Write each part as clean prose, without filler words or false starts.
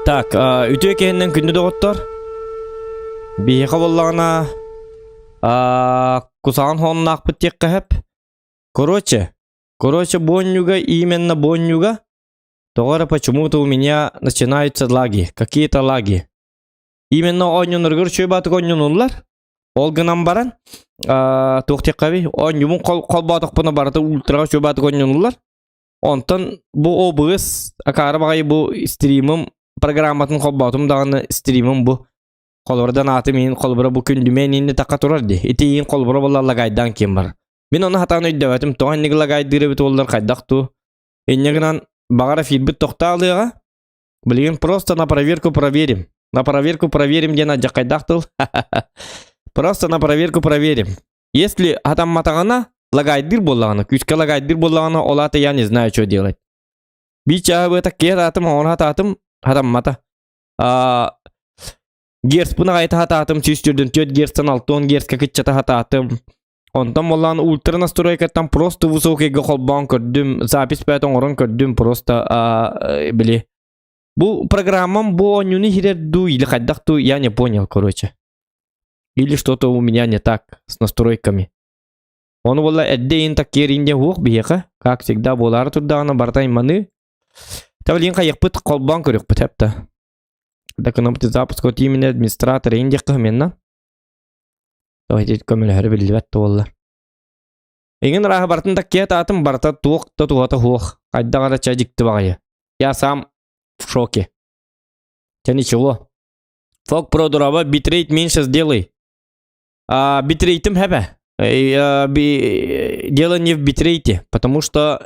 Так, ütü ekeninden күнді доғыттар. Бейеқі боллағына кусаған хонын ақпыт тек қағып. Короче, бонюга, именно бонюга, тогора почему-то у меня начинаются лаги, какие-то лаги. Именно ойнуныргыр шөбатық ойнунулар. Олғынан баран, тоқтек қаби, ойнумын қолбатық бұны барады ультраға шөбатық ойнунулар. Онтан bu OBS akara bagay bu streamim programmatın kolbatım dağını streamim bu kolbaradan atımın kolbara bu kündümen indi takka turardı. İtiyin kolbara bolla lagaydan kim var. Ben onu hatana öddevetim. Toğan nigi lagaydığı bit ollar kaydaqtu. Enneginan bagara feedback toqta alığa. Bilgin просто на проверку проверим. На проверку проверим ден аджа кайдақтыл. Просто на проверку проверим. Если атам матағана лагайдыр боллағына, күшке лагайдыр боллағына, олаты я не знаю, что делать. Бича это кер атым, он хататым, хатам мата. Герс пына гайта хататым, чистюрден тёт герстан алтон герс какитчата хататым. Он там боллағына ультра настройка там просто высокий гохолбан көрдüm, запись пятон орон көрдüm просто били. Бу программам бу онюни хирерду или хайдахту, я не понял, короче. Или что-то у меня не так с настройками. Он была эддейн такие ринде хух бияка, как всегда болар турдана бартай маны. Тавлин каяқпыт колбан көрөкпүт хепта. Документты запуск от имени администратор ринде кыменна. Давайте көмөлөр билбетти болар. Эгин рахы бартын такие татым барта тук тугата хух. Кайда гара чажикти багая. Я сам в шоке. Хотя ничего. Фок продураба битрейт меньше сделай. Битрейтим хепе. Дело не в битрейте, потому что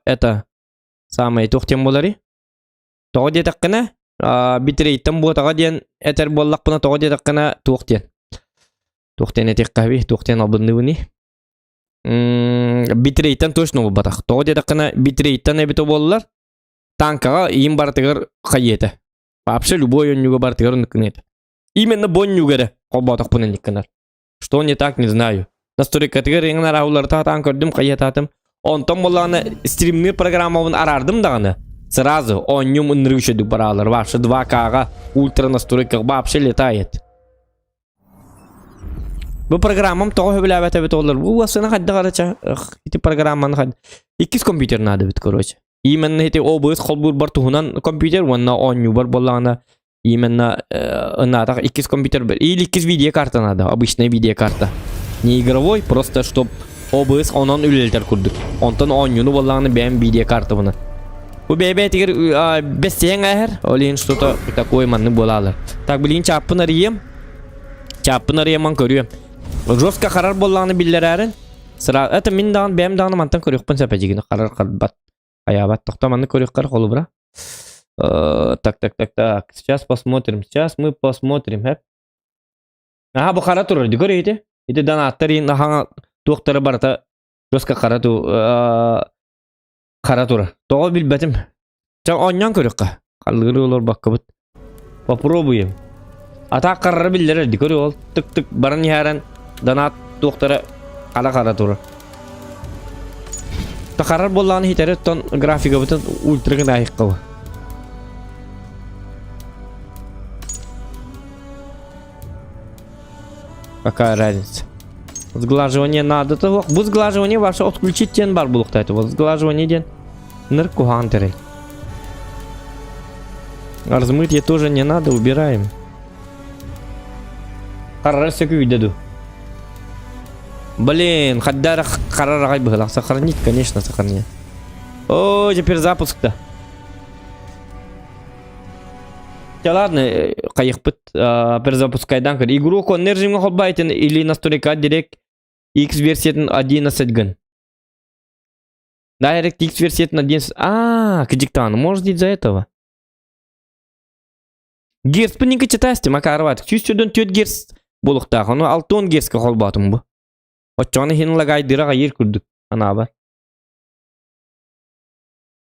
это самое тухтем болари. Тоғде таққына битрейтім бұтаға ден әтер боллақ бұна тоғде таққына тухтен. Тухтен әтек қави, тухтен албынды бұны. Битрейтен точно бұл батақ. Тоғде таққына битрейтен әбіті болылар. Танкаға ең бартығыр қайеті. Вообще любой онюға бартығыр нүкінеті. Именно бонюгары қолбатық бұны нүкінер. Что не так, не знаю. Настройка тегереңнәр ауларда тан көрдüm, каятатым. Онтон болланы стримный программавын арардым даганы. Сразу оннюм үнрүшөдүк баралар. Вообще 2К-га ультра настройка вообще летает. Бу программам тоғы билебет бит олар. Бу асына хадда гарача. Эти программаны хад. 2 компьютер надо бит, короче. Именно эти OBS холбур бар туһунан компьютер, ванна онню бар болланы. Именно надо 2 компьютер или 2 видеокарта надо, обычная видеокарта. Не игровой, просто чтоб OBS онон үлелтер курдук. Онтон онюну болланы бәм видеокарта буна. Бу бәбә тигер бестең әһәр, олин что-то такое манны болалар. Так билин чаппын арием. Чаппын ариеман көрүем. Жестко карар болланы биллерәрен. Сыра это мин дан бәм дан мантан көрүкпен сәпәҗигин карар калбат. Аябат тохтаманны көрүккар холу бра. Так. Сейчас посмотрим. Сейчас мы посмотрим. Ага, бу кара турар. Дигөрейте. Ите донаттар нахаңа доктора барта жостка карату кара тура. Тоғы билбетим. Ча оннан көрөккө. Калгыры олор баккабыт. Попробуем. Ата карары биллер дигөрө ол. Тык баран яран донат доктора кара тура. Та карар болланы хитере тон графика бутун ультра гайыккабы. Какая разница? Сглаживание надо того. Бу сглаживание ваше отключить тен бар булукта это. Вот сглаживание ден. Нырку хантеры. Размытие тоже не надо, убираем. Карар секу видеду. Блин, хаддара карар гай было. Сохранить, конечно, сохранить. О, теперь запуск-то. Ja, ладно, кайықпыт перезапускайдан көр. Игру коннер режимге холбайтын или настройка директ X версиятын 11 Директ X версиятын 11. Кадиктан, может из-за этого. Герс пынненько читасты, макарват. Чүйстерден 4 герс болуқтақ. Оны 6 герске холбатым бұл. Отчаны хен лагайдыраға ер күрдік. Ана бар.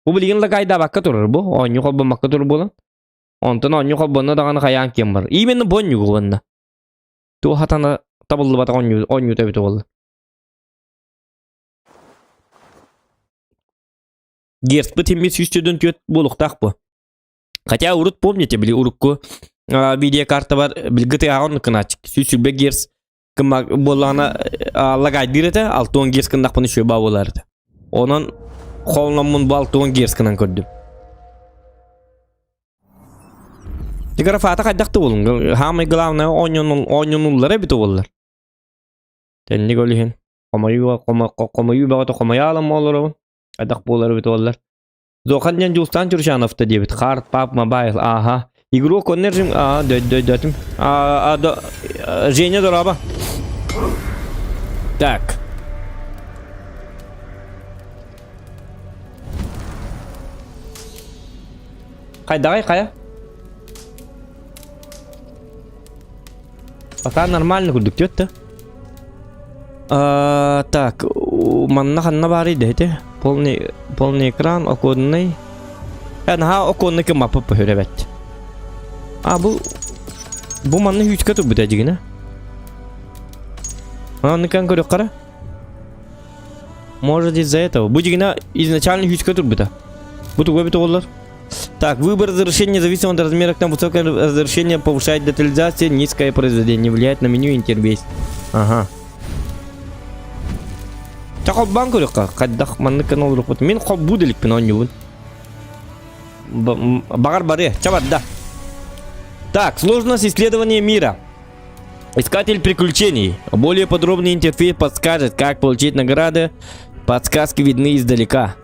Бұл білген лагайда баққа тұрыр бұл. Ойны холбамаққа тұрыр болын. Онтон онню холбонно даганы каян кем бар. Именно бонню гонна. Ту хатана табылды бата онню табыты болду. Герс бу темес үстөдөн төт болуктак бу. Хотя урут помните, били урукку видеокарта бар, бил GTA он кынач. Сүсүлбе герс кыма болана лагай дирете, алтон герс кындак паны шөба боларды. Онон холнон мун балтон герс кынан көрдүм. Графата кайдакты болун. Хамы главное оньонуллар бит боллар. Тенни голихин. Комаю багато комаялам олору. Кайдак болар бит боллар. Зоханнян Жустан Чуршановта дебит. Хард пап мобайл. Ага. Игру коннержим. Дөтім. Женя дораба. Так. Кая? Пока нормально курдук тётта. Так, манна бары дете. Полный экран, оконный. Оконный кем мапа похеребет. Бу манна хүчкө тур бит ажигина. Никан көрөк кара. Может из-за этого. Бу жигина изначально хүчкө тур бита. Бу тугой бит олар. Так, выбор разрешения зависит от размера окна. Высокое разрешение повышает детализацию, низкое произведение влияет на меню интерфейс. Ага. Так, банку легко. Каддах манны канал рухот. Мен хоб буделик пинонью. Багар баре. Чабат, да. Так, сложность исследования мира. Искатель приключений. Более подробный интерфейс подскажет, как получить награды. Подсказки видны издалека.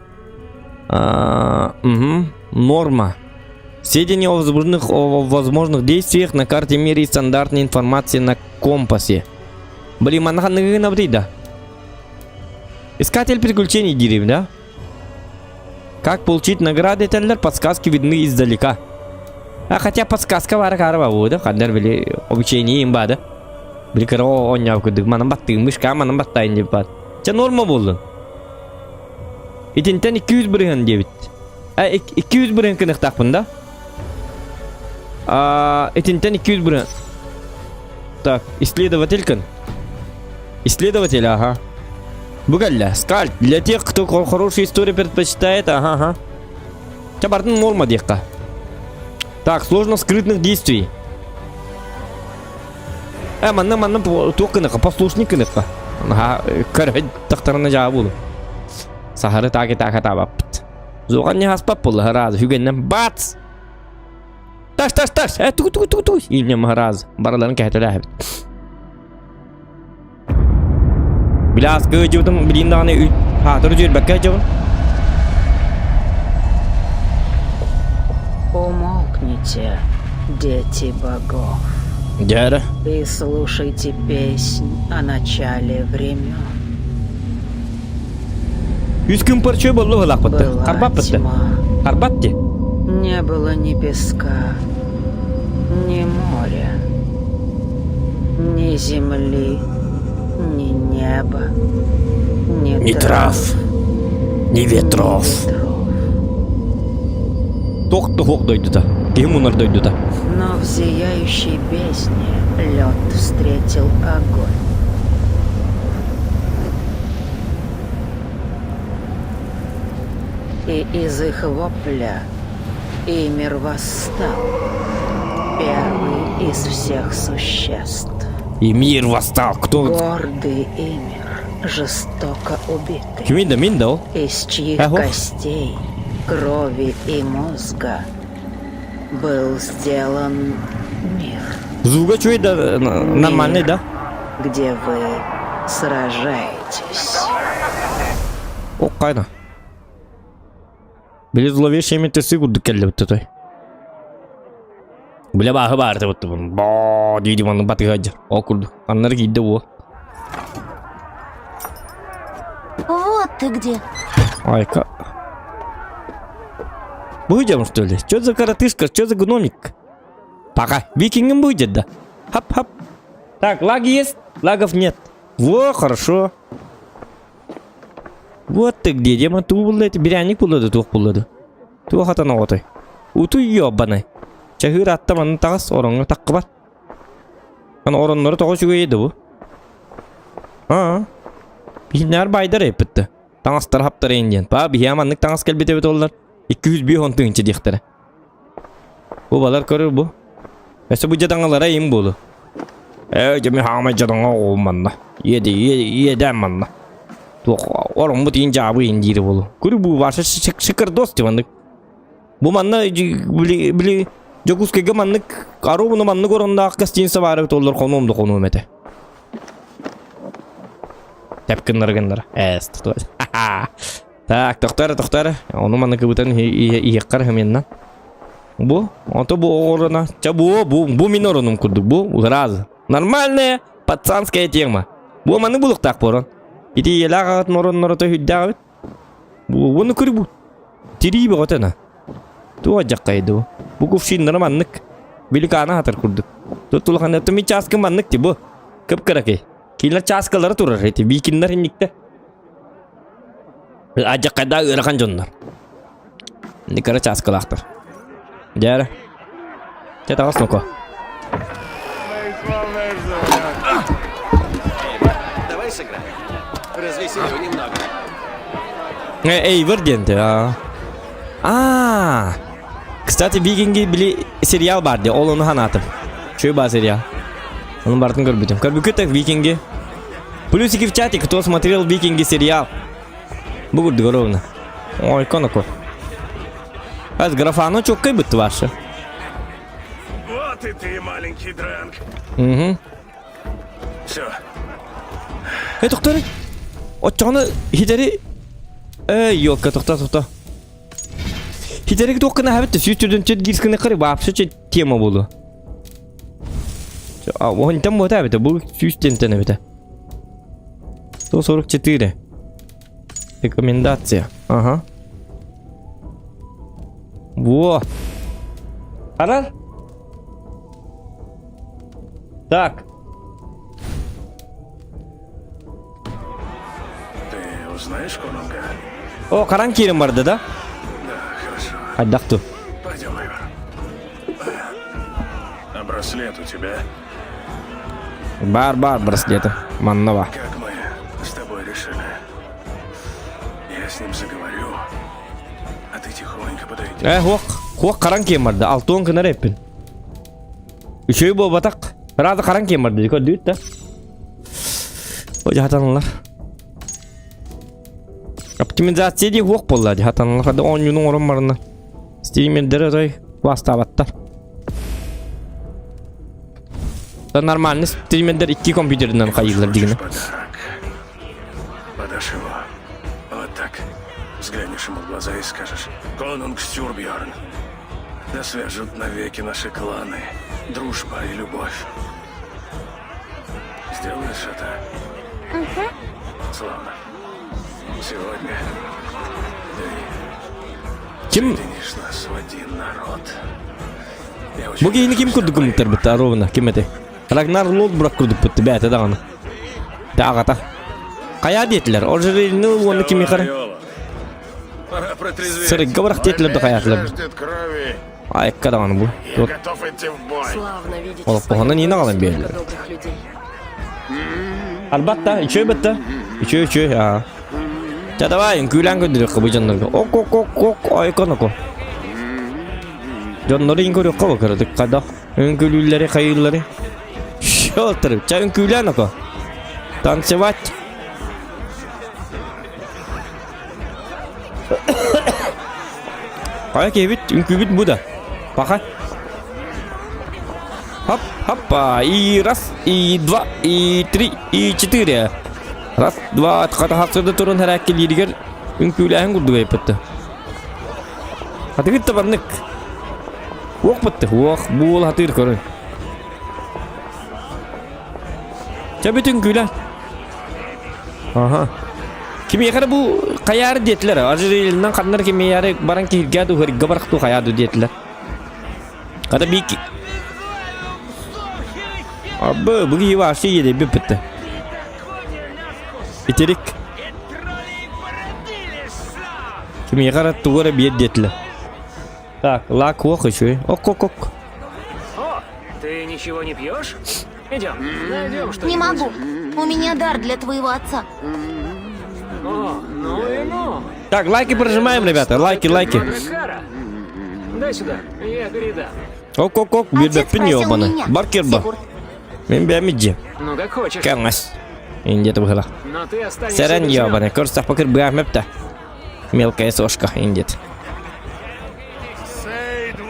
Норма. Сведения о возможных действиях на карте мира и стандартной информации на компасе. Блин, манаханны да. Искатель приключений дерев, да? Как получить награды, теллер, подсказки видны издалека. Хотя подсказка вара карва вода, кадер били обучение имба, да? Били каро оняв кудык, манам баттың, мышка манам баттайын деп бар. Ча норма болдun. Итинтен 200 бірген дебит. 200 бірген кінік тақпын да? Итинтен 200 бірген. Так, исследователь кін. Исследователь, ага. Бугалля, скальд. Для тех, кто хорошую историю предпочитает, ага. Чабартын норма декка. Так, сложно скрытных действий. Манна тоқынықа, послушник кынықа. Көрбет тақтарына жағы болу. Сахары таки табаппыт. Зоған не хаспап болу, разы. Хүгеннен бац! Таш! Туй! Илнем разы. Бараларын кәтілі әбіт. Біляс көжівдің біліндағыны үй. Хатыры жүйір бәкке жауын. Умолкните, дети богов. Дяра. И слушайте песнь о начале времен. Үскін парчой болу ғылақ бұтты. Қарбап бұтты. Қарбатте. Не было ни песка, ни моря, ни земли, ни неба, ни трав, ни ветров. Тоқ дойду да. Кемунар дойду да. Но в зияющей бездне лед встретил огонь. И из их вопля Ymir восстал, первый из всех существ. Ymir восстал, кто? Гордый Ymir, жестоко убитый. Кюминда? Из чьих костей, крови и мозга был сделан мир. Звука чует, да, нормальный, да? Где вы сражаетесь. О, кайна. Били зловещими тысы курдук келді бұтты той. Били бағы барды бұтты бұн. Боо, дейді мұның баты ғаджыр. О, курдук. Аннар кейді о. Вот ты где. Айка. Будем, что ли? Что за коротышка? Что за гномик? Пока. Викингом будет, да? Хап-хап. Так, лаги есть? Лагов нет. Во, хорошо. Вот ты где, демон, ту булды, беряник булды, тух булды. Тух атана отой. Уту ёбаны. Чахыр аттаманы тағас, оранға таққы бар. Ана оранлары тоғы жүге еді бұ. Бейінлер байдар епітті. Таңастар хаптар енден. Ба, бейяманлық таңас кәлбет өбет олар. 200 бей хонты үнче дектері. Bu balar körür bu. Mesela bu jadangalara im bolu. Jemi hama jadanga olmanla. Yedem manla. Oğlum bu deyin cevabı indiri bolu. Körür bu varsa şıkır dost divandık. Bu manna bili Jokus kege manlık karo bunu manlık oranda akkas cinsi var olur konumda konum ete. Tepkinler gınlar. Tutu. Tak doktor. Onu manlık kebutan iyakar hemen. Bu, ото bu orana. Bu minoronum kurdu. Bu раз. Нормальная пацанская тема. Bu manlık buluk tak poran. İti yelagat noron hüddavet. Bu bunu kuru bu. Tiri bir otana. Tu ajak kaydı. Bu kufşinlere manlık. Bilik ana hatar kurduk. Tutul kanı tumi çaskı manlık ti bu. Kıpkıraki. Kiler çaskaları turur eti. Bikinler hinlikte. Ajak kayda ırakan jonlar. Nikara çaskalaktır. Jara. Çeta asnoko. Давай сыграем. Развесели его немного. Ey verdente ya. Kıstati Viking'i bile serial vardı. Onu hanatım. Şöyle bir serial. Onun бартын көрбүтүм. Көрбүкөт Викинги. Плюсики в чате, кто смотрел Викинги сериал. Бугурду горовна. Ой, коноко. А с графану чоккай бытты ваша. Вот и ты, маленький Дрэнк. Угу. Все, Доктор. Очоны хидери. Ёлка, тохта. Хидерек токкана хабитте сүйтүрдөн чет гирскене кыры бапшы тема болду. Он там вот это был сюстентен это. 144. Рекомендация. Ага. Во. Арар? Так. ты узнаешь Конунга? О, каран кирим барды да? Да, хорошо. Аддакту. Пойдем, Айвар. А браслет у тебя? Бар браслеты. Маннова. Как мы с тобой решили? Я с ним заговорю, а ты тихонько подойди. Хуак каран кирим барды. Алтуон кына рэппин. Üçüyü bu batak. Razı karan kiyim vardı. Dikkat düğüt de. O hatanlar. Optimizasiya diye huok bolladı. Hatanlar hadi 10 günün orunlarına. Streamerlere de vastavatlar. Normalde streamerler 2 kompüterinden kayırlar digine. Подарок. Подашь его. Вот так. Взглянешь ему в глаза и скажешь: Конунг Стюрбьорн. Да свяжут навеки наши кланы, дружба и любовь. Сделаешь это? Славно. Сегодня ты Kim? соединишь нас в один народ. Я Bu очень giyini kim kurdu kumutlar bitti arovuna? Kim eti? Ragnar Lodbrok kurduk bitti. Beyte dağını. Dağata. Kaya diyettiler. Orijinalini onu kim yıkarı? Пора протрезветь. Sırıkka bırak diyettiler de kayatlar. Жаждет крови. Ayakka dağını bu. Я готов идти в бой. Славно видеть Oğlum bu hanı niye nağalan bir yerler? добрых людей. Albatta. İçiyor bitti. İçiyor ya. Ya давай, gülen gönderiyor bu canları. Ok. Ay kanako. Canları ingörüyor kava kırdık kada. Öngülüleri kayırları. Şoltırıp. Çayın gülen ako. Танцевать. Ayak evit, ünkübit bu da. Bakın. Hoppa, и раз, и два, и три, и четыре. Раз, два, kata haftada turun her akil yediger. Ünküleğin kurdu gayipetті. Hadi git tabanlık. Oq bitti, oq, buğul hatır körün. Çabit ünküler. Aha. Kimi yakara bu kayarı diyetler. Arjirinden kanlar kimi yarı baran ki hirgadu hırgı baraktu kayadu diyetler. Kada bir ki... Abi bu gibi vahşi yedi bir bitti. Bitirik. Kimi yakara tuğra bir diyetler. Так, лак ох еще. Ок. О, ты ничего не пьешь? Идем, найдем что-нибудь. Не могу. У меня дар для твоего отца. О, ну и ну. Так, лайки прожимаем, ребята. Лайки. Дракара. Дай сюда, я передам. Ок, Отец бирбеппин просил ёбаны. меня, Баркер бар. Сигурд. Мен бәмиджи. Ну, как хочешь. Кәңәс. Инде тубыла. Но ты останешься Сәрән без меня. ёбаны. Көрсәк покер бәмәптә. Мелкая сошка индет.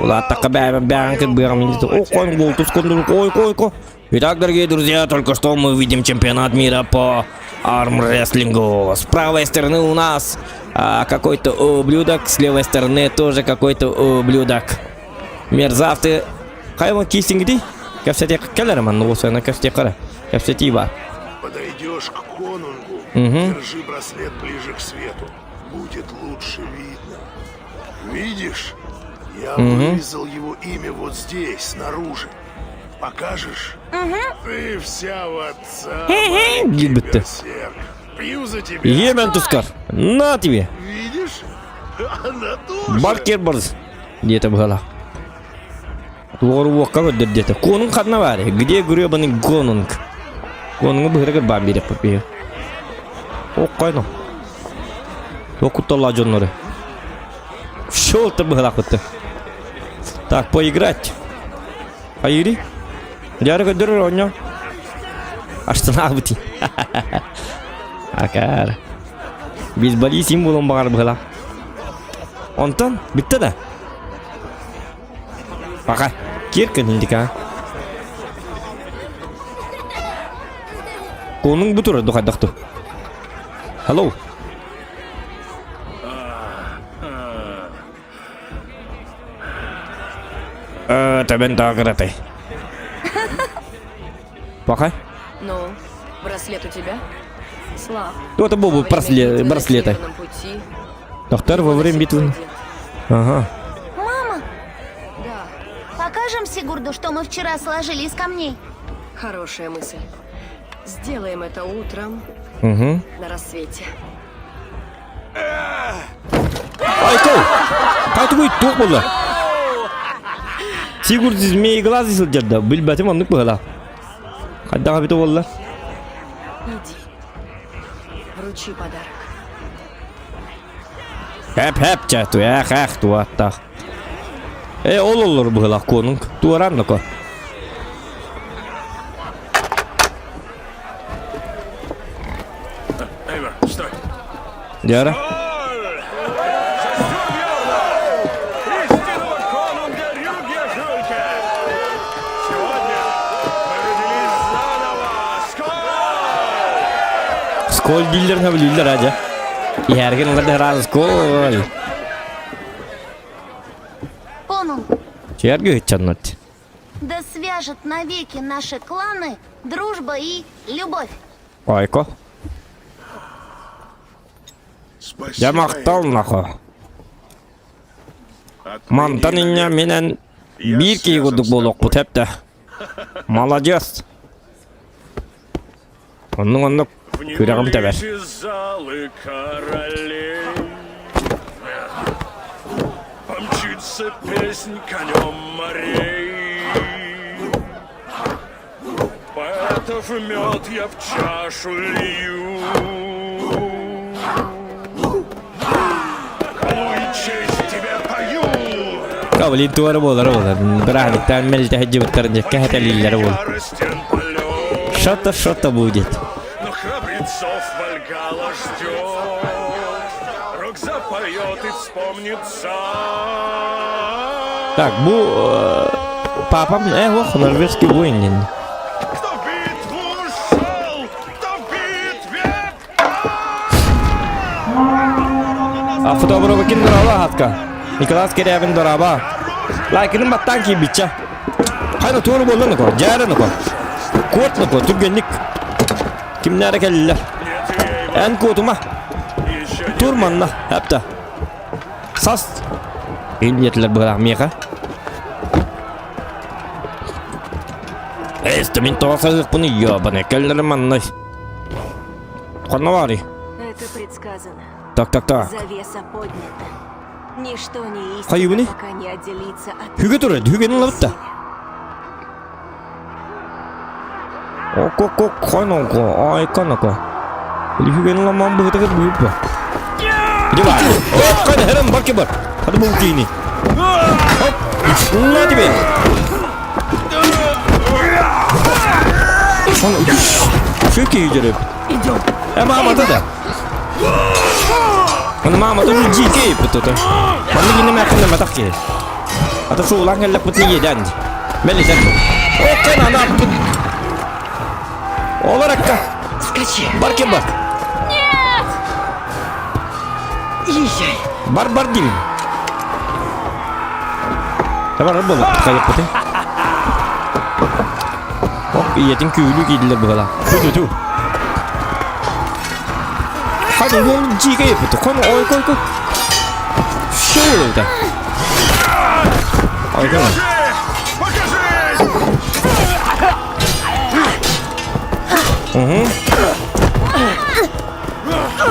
Ула атака бәмәкер бәм индет. О, кой гол тусконду. Кой. Итак, дорогие друзья, только что мы видим чемпионат мира по армрестлингу. С правой стороны у нас какой-то ублюдок, с левой стороны тоже какой-то ублюдок. Мерзавцы. Хайван кистинг. Кәфсәте кәләрмән, ну сәне кәфсәте кара. Кәфсәте бар. Подойдешь к конунгу, Мгм. держи браслет ближе к свету. Будет лучше видно. Видишь? Я вырезал его имя вот здесь, снаружи. Покажешь? Ты вся в отца, маленький Гибетте. берсерк. Пью за тебя. Емен тускар. На тебе. Видишь? Она тоже. Баркер барз. Где-то была. Туору вокка өддер дете. Конун хатна бар. Где гребаный конунг? Конунгы быгырыгыр бам берек попия. О, кайно. Окуталла жонноры. Шо-то быгыла кутты. Так, поиграть. Айри. Ярыгы дөрөр оня. Аштана бути. Акар. Бейсболи символом багар быгыла. Онтан битті да. Пока. Кирка ниндика. Конун бутура духадакту. Hello. Тебен таграты. Пока. Ну, браслет у тебя? Слав. Ну, это был браслеты. Доктор во время битвы. Ага. Мама, Да, покажем Сигурду, что мы вчера сложили из камней. хорошая мысль. Сделаем это утром Угу. на рассвете. Айкол! Қайтып өйт тоқ болды. Сигурд змей глаз исыл жерді. Білбәтім анық бұғыла. Қайдағы біті болды. Иди. Вручи подарок. Хәп чәту, әқ туаттақ. Ол олар бұғыла коның. Туаран нұқы. Эйвор, стой. Дяра. Истинного конунга Рюгя Жулька. Сегодня мы родились заново. Сколь! Сколь дилдерін білдер әжі. Ерген ғырды разы сколь. Конунг, Чергі өтчаннат. да свяжет навеки наши кланы дружба и любовь. Айко. Спасибо. Жамақтал нақы. Мантан иня менен bir key kurduk bolok bu tepte. Молодец. Onun küreğim teber. Внемлите залы королей. Помчится песнь конем морей. Поэтов мед я в чашу лью. Ой, честь тебе пою. Kabul tuarı bolar bolar. Bıraktıktan melte hacı bıttırınca kaheteliller bol. Яростен полет. Что-то будет. Но храбрецов Вальгалла ждет. Рок запоет и вспомнится. Так, bu papam ох, норвежский воин. Кто в битву шел, кто в битве. А фотографы ким дурaba hatka. Nikolas Kerevin duraba. Lakin battan ki bicha. Hayır tuarı bolar niko. Jara niko. Kurt niko. Türgenlik. Kimlere geldiler? En kutuma. Еще не Turmanla. Hepte. Sas. İlmiyetler bırakmaya. Estimin toğasızlık bunu yabana. Kellerim anlay. Konu var ya. Это предсказано. Tak. Завеса поднята. Ничто не Hayır bu ne? истинно, пока не отделится от... Hüge duruyor. Hüge'nin lavutta. Ok. Koynoko. Ay kanaka. Böyle Hüge'nin laman bıhıtıkır büyük bu. Hadi var. Hop kayna herem barke bar. Hadi bu kini. Оп! На тебе! Шики жүріп. Идем. Мама да. Оны мама да жике бітті. Маны генеме ақында матақ ке. Ата шоу лаңғалақ бітіне еден. Бәлі жән. Оқтан ана бұт. Олар аққа. Скачи. Бар кен бар. Езжай. Бар деймін. Табар болды. Қайып бұты. Оқ, етін көйлі кейділер бұғала. Тү. Hadi oğlum ciga yapıyordu. Koy. Şey oldu. Ay tamam.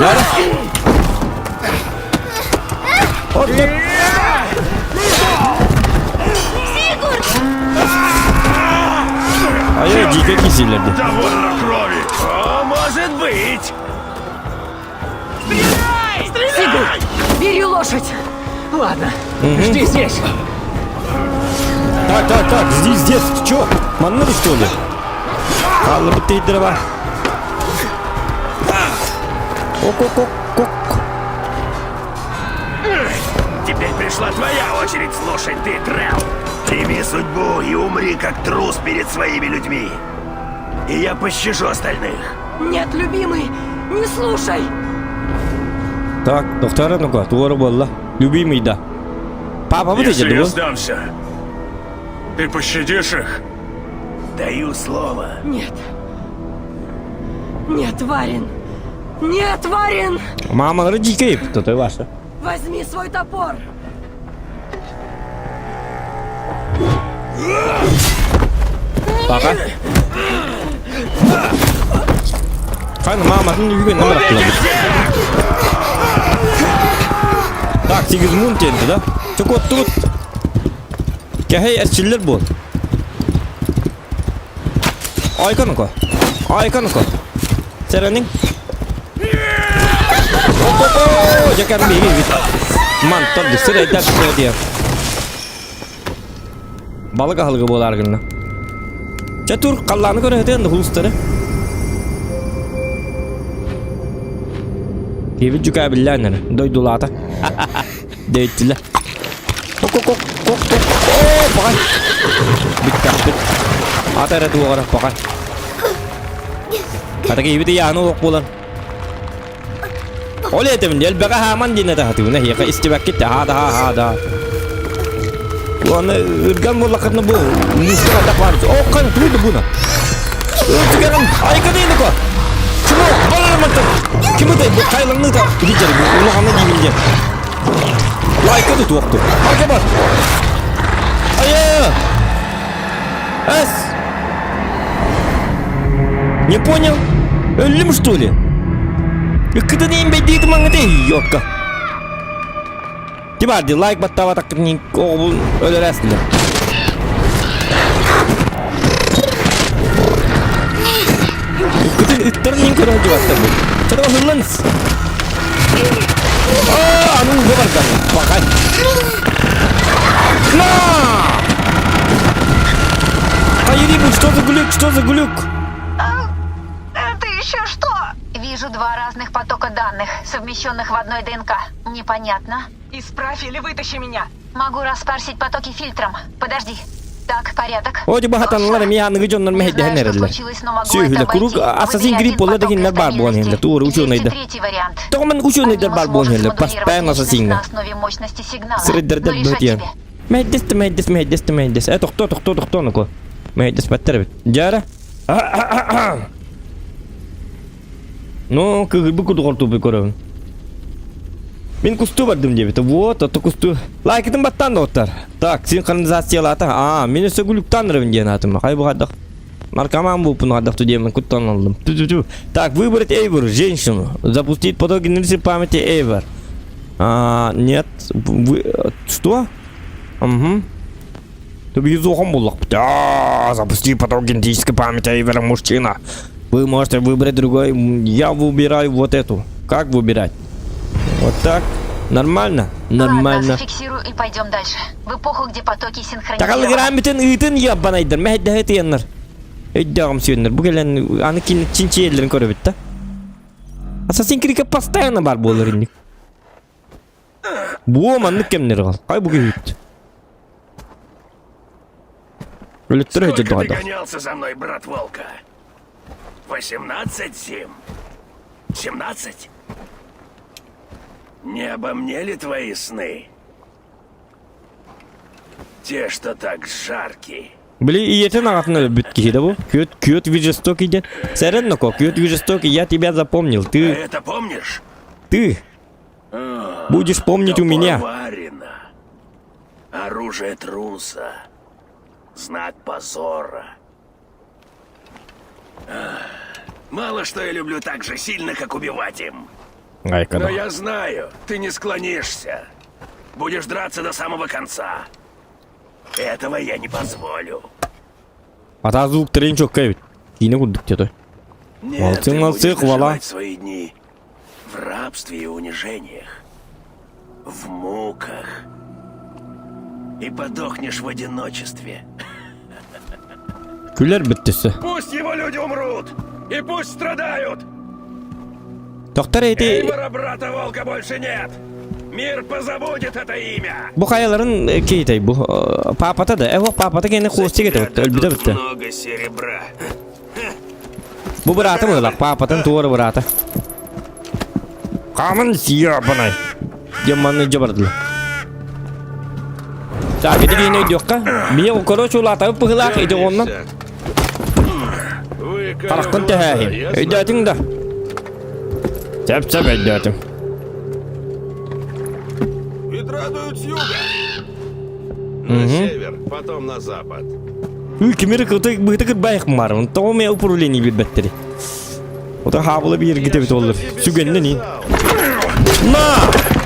Nerede? Orada. Ay ciga kesilirdi. Довольно крови. Может быть. Сигур, бери лошадь. Ладно, жди здесь. Так, здесь, ты чё? Маннады что ли? Аллы бітті дрова. Ок. Теперь пришла твоя очередь слушать, ты, Трел. Прими судьбу и умри, как трус перед своими людьми. И я пощажу остальных. Нет, любимый, не слушай. Так, доктора, ну-ка, тугары болла. Любимый, да. Папа, вот Если эти, я да? сдамся, ты пощадишь их? Даю слово. Нет. Нет, Варин. Нет, Варин. Мама, роди кейп, то ты ваша. Возьми свой топор. Пока. Файна, мама, ну не на брат. Так, Сигизмунд енді, да? Çok ottu. Kehey esçiller bol. Aykanı ko. Serenin. Jangan bingung gitu. Mantap di sini ada dia. Balık ahlığı bolar gınna. Çatur kallanı göre hediyen de hulusları. Gibi juga bilanlar. Doydulata. Deytiler. Kok. Oh, pakai. Bit. Ata dua orang pakai. Kata gibi dia anu bolan. Oleh temen dia baka haman dina dah tu nah ya ka istibak kita hada. Wana irgan bola katna bu. Muska ada var. Oh kan tu buna. Sekarang ay ka din ko. Cuma bola mata. Kimi de bu kaylanı da gider bu. Onu hamle diye. Like itu waktu. Oke bos. Ayo. Не понял? Ölüm что ли? Когда не имеет мангате ёпка. Тибарди лайк баттава так не обул ölürəsində. Когда иттернин көрәҗи баттабы. Çada hırlans. Ну говорка. Пока. На! Айрибу, что за глюк? Это еще что? Вижу два разных потока данных, совмещенных в одной ДНК. Непонятно. Исправь или вытащи меня. Могу распарсить потоки фильтром. Подожди. Так, порядок. Оди багатанлар миянны жоннор Не мехде знаю, что хенерелер. случилось, но могу Сүйгілі это круг обойти. ассасин Выбери грип один олар поток деген бар болған нестабильности. енді туыр Есть ученый и да. третий вариант. Тоғымен ученыйдар бар болған енді По постоянно ассасинға. на основе мощности сигнала. Среддердер Но решать бөтен. тебе. Мәйдесті. Тоқто нұқы. Мәйдес бәттер бет. Жара. Ну, кығыр бұ күді қорту бұй көрігін. Мен кусту бардым дебеті. Вот, ото кусту. Лайкетін баттан да оттар. Так, синхронизациялы ата. Мен өсі күліктан рывын дейін атым. Қай бұғадық. Наркоман бұл бұны адықты деймін. Күттан алдым. Так, выбрать Эйвор, женщину. Запустить поток инерции памяти Эйвор. Нет. Что? Угу. Ты безухом был. Запусти поток генетической памяти Эйвора, мужчина. Вы можете выбрать другой. Я выбираю вот эту. Как выбирать? Вот так. Нормально? Ладно, Нормально. зафиксирую и пойдем дальше. В эпоху, где потоки Тaqal синхронизированы. grammetin ıtın yapbanaydır. Mehde hetiyenler. Ödağım süyenler. Bu gelen anıkin çinçi yerlerin körü bitti. Assassin's Creed'e постоянно бар болар инdik. Bu omanlık kemleri kal. Kay bu geyit. Өлеттер Сколько ödü ты doğada. гонялся за мной, брат Волка? 18 зим? 17? Не обо мне ли твои сны? Те, что так жаркие. Бли иетен ağatına ölüp kişiydi bu. Кьют жестокий дед. Серен но кьют жестокий, я тебя запомнил. А Ты это помнишь? будешь помнить у Топор меня. Варина. Оружие труса. Знак позора. Мало что я люблю так же сильно, как убивать им. Ай, Но когда. я знаю, ты не склонишься. Будешь драться до самого конца. Этого я не позволю. Ata звук трен çok kayıt. Yine kurduk dedi. Нет, Молодцы, ты молодцы, будешь хвала. доживать свои дни в рабстве и унижениях, в муках, и подохнешь в одиночестве. Güller bittisi. Пусть его люди умрут, и пусть страдают. Doktor eti Эйвора, брата Волка, больше нет. Мир позабудет это имя. bu kayaların keyitay bu. Papata da. Evo papata gene kosti getirdi. Ölbüde bitti. Много серебра. Bu bırata mı lak? Papatın tuvarı bırata. Kamın siya banay. Yamanı jabardılar. Sabi de yine yok ka. Biye o koro çulata pıhlak idi ondan. Kalakın tehahim. Ödettin da. Sep ödettin. Ведрадуют с юга. На север, потом на запад. Ülkemiri kıtı bıhtı kıt bayık mı var? Tamam ya upruleni bir betteri. O da havalı bir yer gidip olur. Sügenli ni. Na!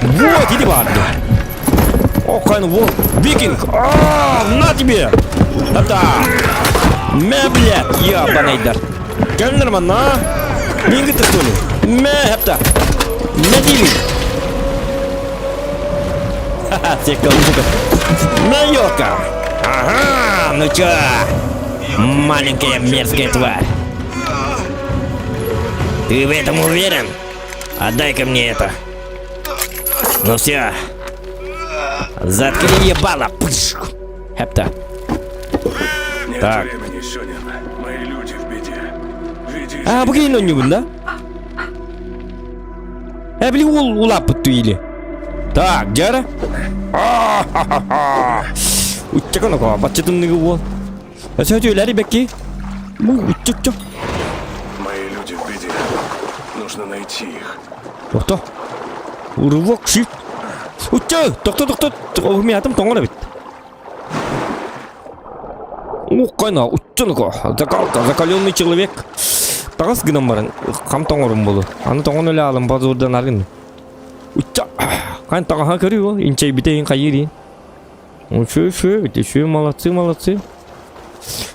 Вот иди vardı. O kanı вот. Викинг. На тебе. Это. Меблет. Я банайдар. Gelin lan na. Mingi tıktulu. Me hepta. Ne diyeyim? Haha sekal buka. Майорка! Ага, ну чё? Маленькая мерзкая тварь. Ты в этом уверен? Отдай-ка мне это. Ну все. Заткни ебало. Пш! Хепта. Нет Так. времени, Сёнин. Мои люди в беде. Веди А, bugün oynuyor bunda. Bili ulap bıttı ili. Так, Джара. Uçacak onu kova. Batçatın nıgı bu. Sen söyleri bekki. Bu uçacak. Мои люди в беде. Нужно найти их. Doktor. Urvok shit. Uçacak. Doktor. Olmayatım toңора bit. Кайна, уçчаны ко. Закаленный человек. Тагас гынан барын. Кам тоңорум болу. Аны тоңон эле алым базурдан аргын. Уçça. Кайын тагага көрү, инчей битейин кайырын. Все, молодцы.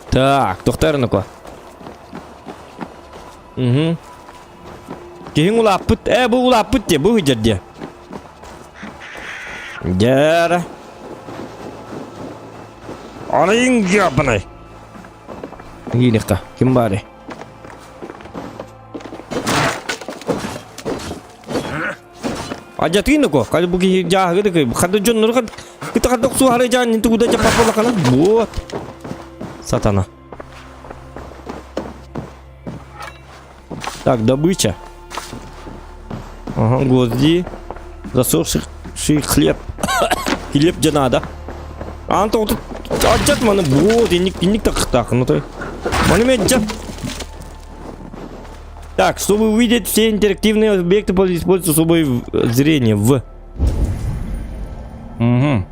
Так, доктор ну-ка. Угу. Кейін улап бұт, бұл улап бұт де, бұл жерде. Жара. Арайын жапынай. Гейлікті, кім бары? Ajatın no ko, kali bugi jah gitu ke, kado jon nur kan kita kadok suara jangan itu udah cepat pola kalah buat сатана. Так, добыча. Ага, гвозди, засохший хлеб, хлеб же надо. Антон тут ajat mana buat ini так, ну то, mana меджат. Так, чтобы увидеть все интерактивные объекты, используйте особое зрение в. Угу.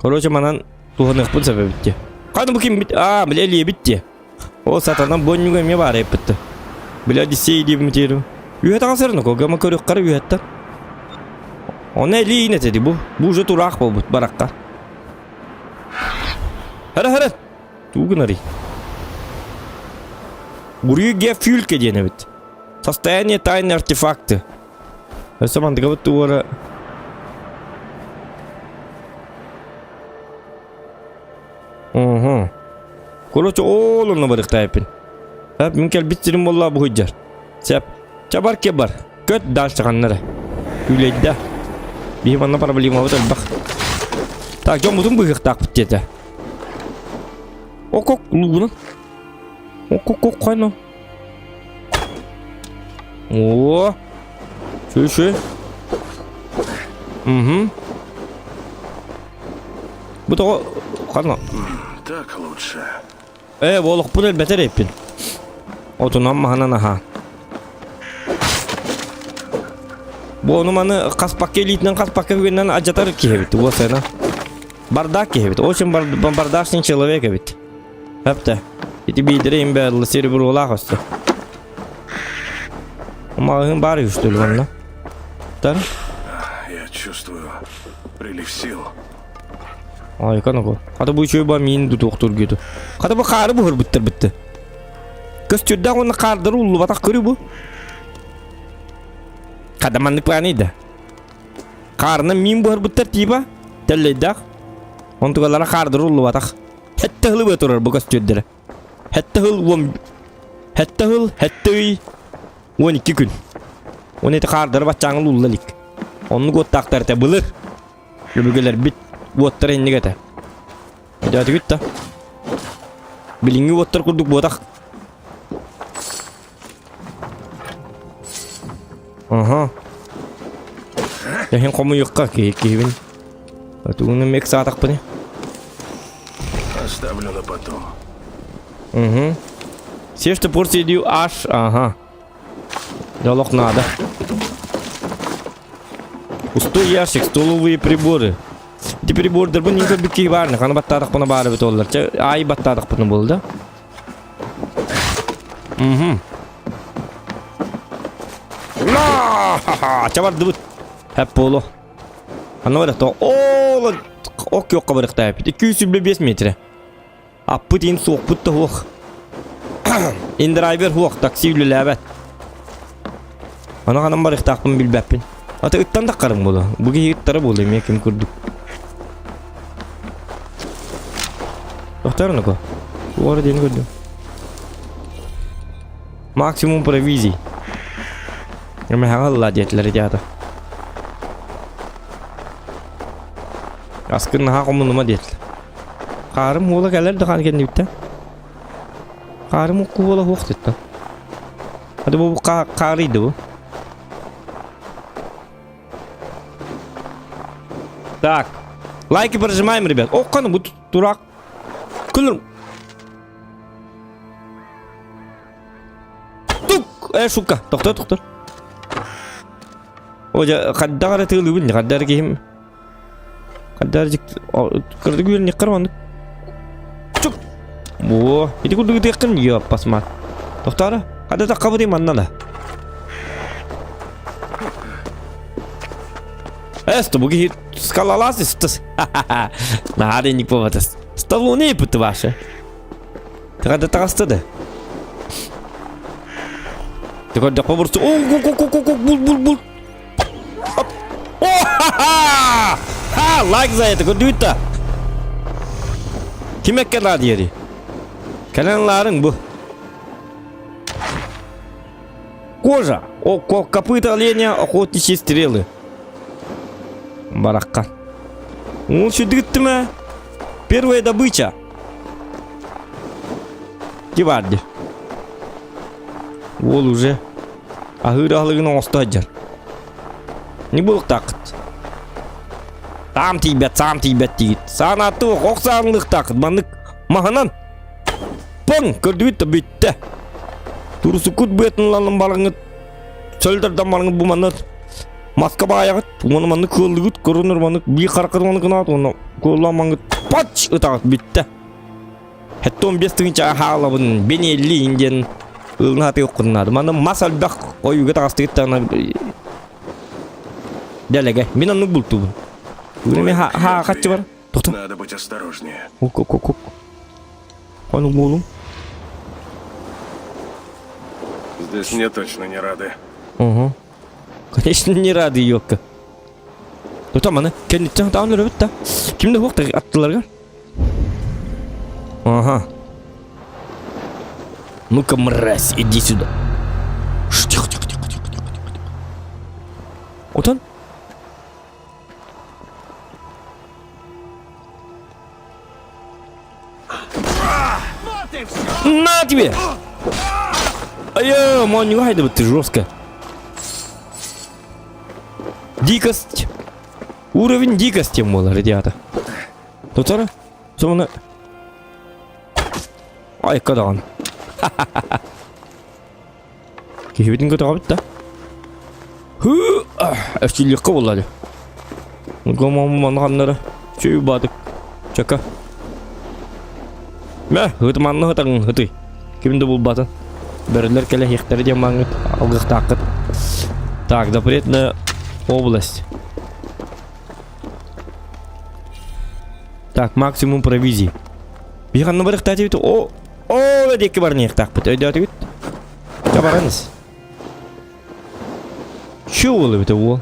Короче, манан туганных пунктов битти. Кайда буким бит. Блядь, битти. О, сатанам боннуга ме бар эппетти. Блядь, сейди бимтеру. Үйет аңсырны ко, гама көрөк кары үйеттен. Оны ли нетеди бу? Бу уже турак болбут баракка. Хара. Тугнари. Бурю гефюльке денебит. Состояние тайны артефакты. Саман вот туара Короче, oğluna barık taypın. Hep minkel bittirim vallahi bu hüccar. Sep. Çabar kebar. Köt dal çıkanlara. Üleydi. Bir bana problema var bak. Tak jom mutum bıgık tak bitti. Ok luğunun. Ok kayno. Oo. Şu. Bu da o kayno. Так лучше. Voluk bu elbette repin. Otunan mahanan aha. Bu onu manı kaspakke elitinen kaspakke güvenden acatar ki hevit. Bu sena. Bardak ki hevit. Очень бардачный человек hevit. Hep de. İti bildireyim belli seri bir olak hastı. Ama ağın bari üstülü onunla. Tar. Я чувствую прилив сил. Ay kanka. Hadi bu içi ba min doktor gibi. Hadi bu karı bu hır bitti. Kız çödde onu kardır ulu batak körü bu. Kadamanlık planıydı. Karnı min bu hır bitti tiba. Telleydak. Onu tukalara kardır ulu batak. Hatta hılı baturar bu kız çöddere. Hatta hıl 12 gün. Onu eti kardır batçağın ululik. Onu gottaktar te bılır. Lübügeler bit. Water ini kata. Jadi kita. Bilingi water kuduk botak. Aha. Ya yang kamu yukka Kevin. Atu ini make satak apa nih? Оставлю на потом. Сешта порция дию аш. Ага. Диалог надо. Пустой ящик, столовые приборы. Di pribordar bu ninka biki var ne kana battadak buna bari bit ollar. Ay battadak bunu buldu. La! Çabar dubut. Hep bolu. Ana var da oğlan ok yok kabarık da hep. 225 metre. Appıt in soğuk put da hoq. In driver hoq taksi ülü labet. Ana kanam barık taqpın bilbepin. Ata ıttan da qarım bolu. Bu ki ıttara bolu emi kim kurduk. Doktor ne ko? Bu arada yeni gördüm. Maksimum провизий. Ama Allah diyetleri diyata. Askın ha komunuma diyetler. Karım ola gelir de kan kendi bitti. Karım oku ola hoq dedi. Hadi bu karıydı bu. Так. Лайки прожимаем, ребят. О, кану, bu durak. Kılırım. Tuk. Şuka. Doktor. Hoca kaddara tığlı bildi. Kaddara giyim. Kaddarcık. Kırdı güvenli kırmandık. Çuk. Bu. Hadi kurdu gidiyor yakın ya pasmat. Doktora. Hadi da kapatayım anla. Esto, буги скалолазистас. Наредник поватас. Стало не пыты ваше. Трябва да трастаде. Трябва да побърсу. Бул. Ха, лайк за это, көрдүйтта. Kim ekkenler diyeri? Kelenlerin bu. Кожа. О, копыта оленя, охотничьи стрелы. Баракка. Ну, что дыттиме? Первая добыча. Киварди. Ол уже. Ahır ahırına ostajar. Ne buluk takıt. Tam tibet değil. Sanatı oksanlık takıt. Manık mahanan. Pın kördüğüt de bitti. Turusu kut betin lanın balını. Çölderden balını bu manır. Maska bayağıt. Onu manık kıldıgıt. Korunur manık. Bir karakır manık kınat. Onu kullan manık. Paç ıtakıt bitti. Hatta 15 tığınca ağalabın. Beni 50 ingen. Ilgın hatı yok kırnadı. Manı masal bak. Oyuga takastı gittiğine. Delege. Ben onu buldu. Bunu ha kaçı var? Doktor. Надо быть осторожнее. Ок. Onu bulun. Здесь мне точно не рады. Ага. Конечно, не rады yok. Doktor bana kendi tanrı bitti. Kimde vakti attılar gör. Aha. Ну-ка, мразь, иди сюда. Тихо, тихо, тихо, тихо, тихо. Вот он. На тебе! Ай-я, мань, гайда, ты жестко. Дикость. Уровень дикости, мол, ребята. Тут ара? Sonra... Ай, кадан. Кихибитин көтө кабыт да. Эфтиликке болду. Гомоманганнары. Чөй бадык. Чака. Мә, хытманны хытың хыты. Кимде бул батын? Берлер келе хектары демаңыт. Алгыктакыт. Так, запретная область. Так, максимум провизии. Биханны барык тати бит. О, деке бар не так бит. Өйдәте бит. Табараныз. Чё было это во?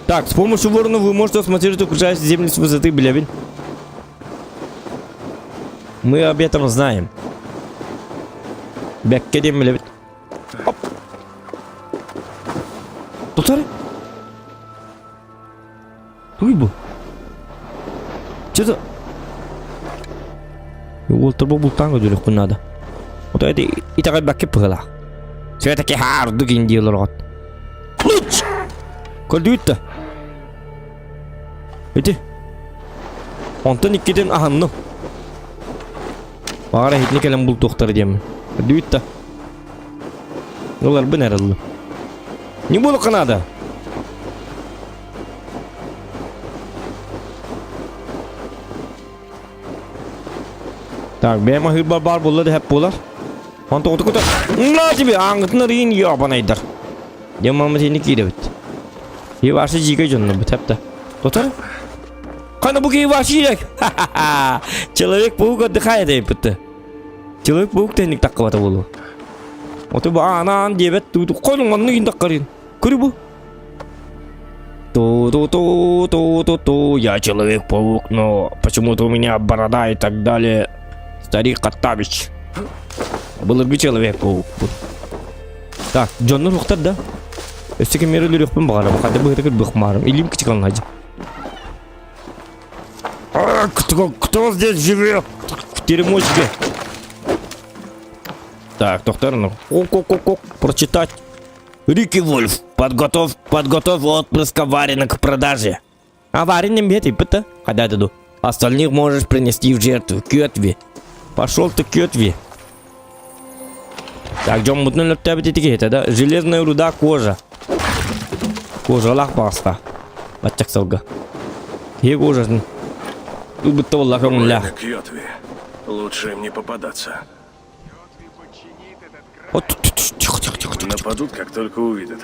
Так, с помощью ворона вы можете осмотреть окружающие земли с высоты, блядь. Мы об этом знаем. Беккедем, блядь. Оп. Тутары? Уй бу. Что-то... Уолтер был танго дюлек надо. Вот это и так баки пыла. Все-таки харду гиндил рот. Луч! Колдует-то. Эти. Он-то никиден аханну. Бара хитникелем бул тохтар дем. Колдует-то. Олар бен арылы. Не булу канада. Так, бема хыбар бар булды деп булар. Он то кута. На тебе аңгытны рин ябанайдар. Демамы сени киде бит. Еваши жиге жонну бит хепте. Тотар? Кана бу ки ваши? Человек-паук отдыхает деп бит. Человек-паук техник таккыбата болу. Ото ба анан дебет тут колуңганны кин таккарын. Көрү бу? То, я Человек-паук, но почему-то у меня борода и так далее. Старик Коттабич. Был бы Человек-паук. Так, Джонну рухтар да? Өстеке мерелер юкпун багарам. Кандай бу этекер быкмарым. Илим кичкан хаҗы. Кто здесь живет? В теремочке. Так, доктор, ну. Ок. Прочитать. Рики Вольф. Подготовь отпрыска Варина к продаже. А Варин не бьет и пыта. Когда иду. Остальных можешь принести в жертву. Кётви. Пошел ты Кётви. Так, Джон мутный лептеп это, да? Железная руда, кожа. Кожа лахпаста. Бачак салга. Хе кожа. Убытто лахом лях. Кьотви. Лучше им не попадаться. Вот, тихо. Нападут, как только увидят.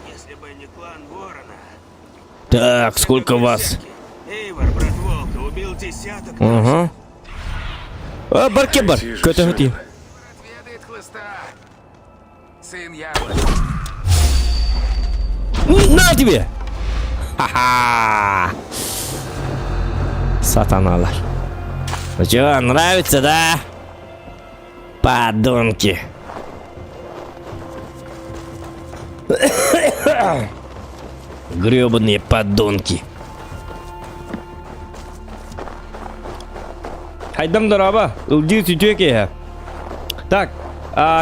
Если бы не клан Ворона... Так, сколько вас? Эйвор, брат Волка, убил десяток... Ага. А, Баркебар. Кто-то хотел. Отведает хлыста. Сын Яблок. На тебе! Ха-ха! Сатаналар. Ну чё, нравится, да? Подонки. Грёбаные подонки. Хайдам дараба. Улди сütüke. Так,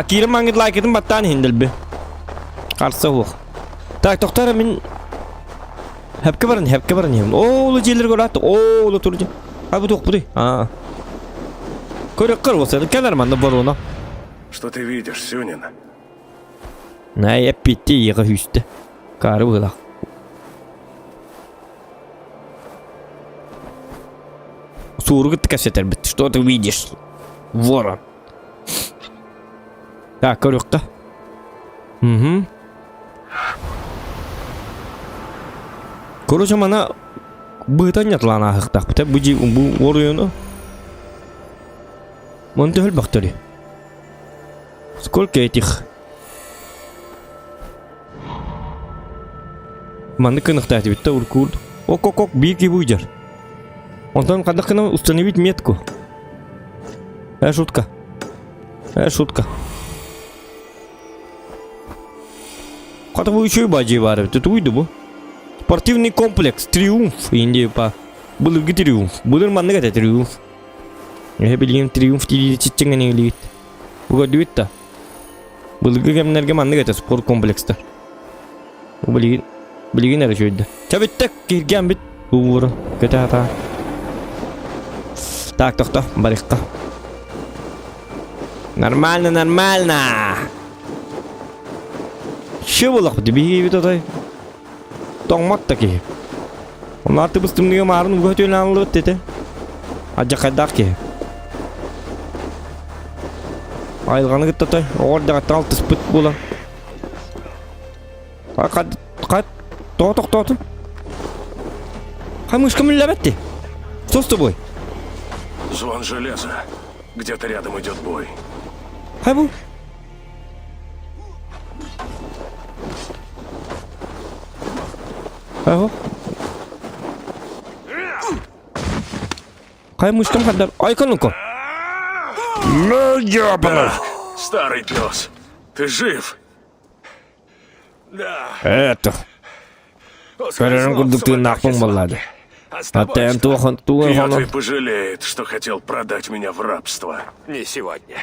кирим маңгыт лайкетин баттан хинделби. Карсы хук. Так, тоқтар мен хепке баран. Оолу жерлер көрат. Оолу туржу. А бу тоқпуды. Көрөк кыр болса, кенарманда боруна. Что ты видишь, Сюнин? Най аппетти ега хүсті. Кары бұлақ. Сургыт кассетер бит. Что ты видишь? Ворон. Так, көрөкка. Угу. Короче, мана быта нетлан ахықтақ. Біті бұл орыйыны. Мұны төхіл бақтыры. Сколько этих? Маны кынықтайды бітті ұркурд. Ок, бейкі бұйдер. Он когда установить метку. Шутка. Шутка. Когда вы еще и баджи варите, это уйду бы. Спортивный комплекс Триумф. Индия по. Был где Триумф. Был манна где Триумф. Я билем Триумф тиди чиченга не лит. Угодует-то. Был где манна где спорт комплекс-то. Блин наращивать. Чабит так киргян бит. Ура. Ката. Так, кто? Барихка. Нормально. Что было? Тебе вид это? Томат такие. Он ты быстро мне марну готовил на лот это. А джакадаки. Ай, ладно, это орда тал ты спит было. А как то. А мышка мне лабетти. Что с тобой? Звон железа. Где-то рядом идет бой. Хайбу. Ага. Хай мышкам хаддар. Ай-ка ну-ка. Ну, ёбаный. Старый пес. Ты жив? Да. Это. Ты нахуй молодец. А ты Антохан, Кьотви пожалеет, что хотел продать меня в рабство. Не сегодня.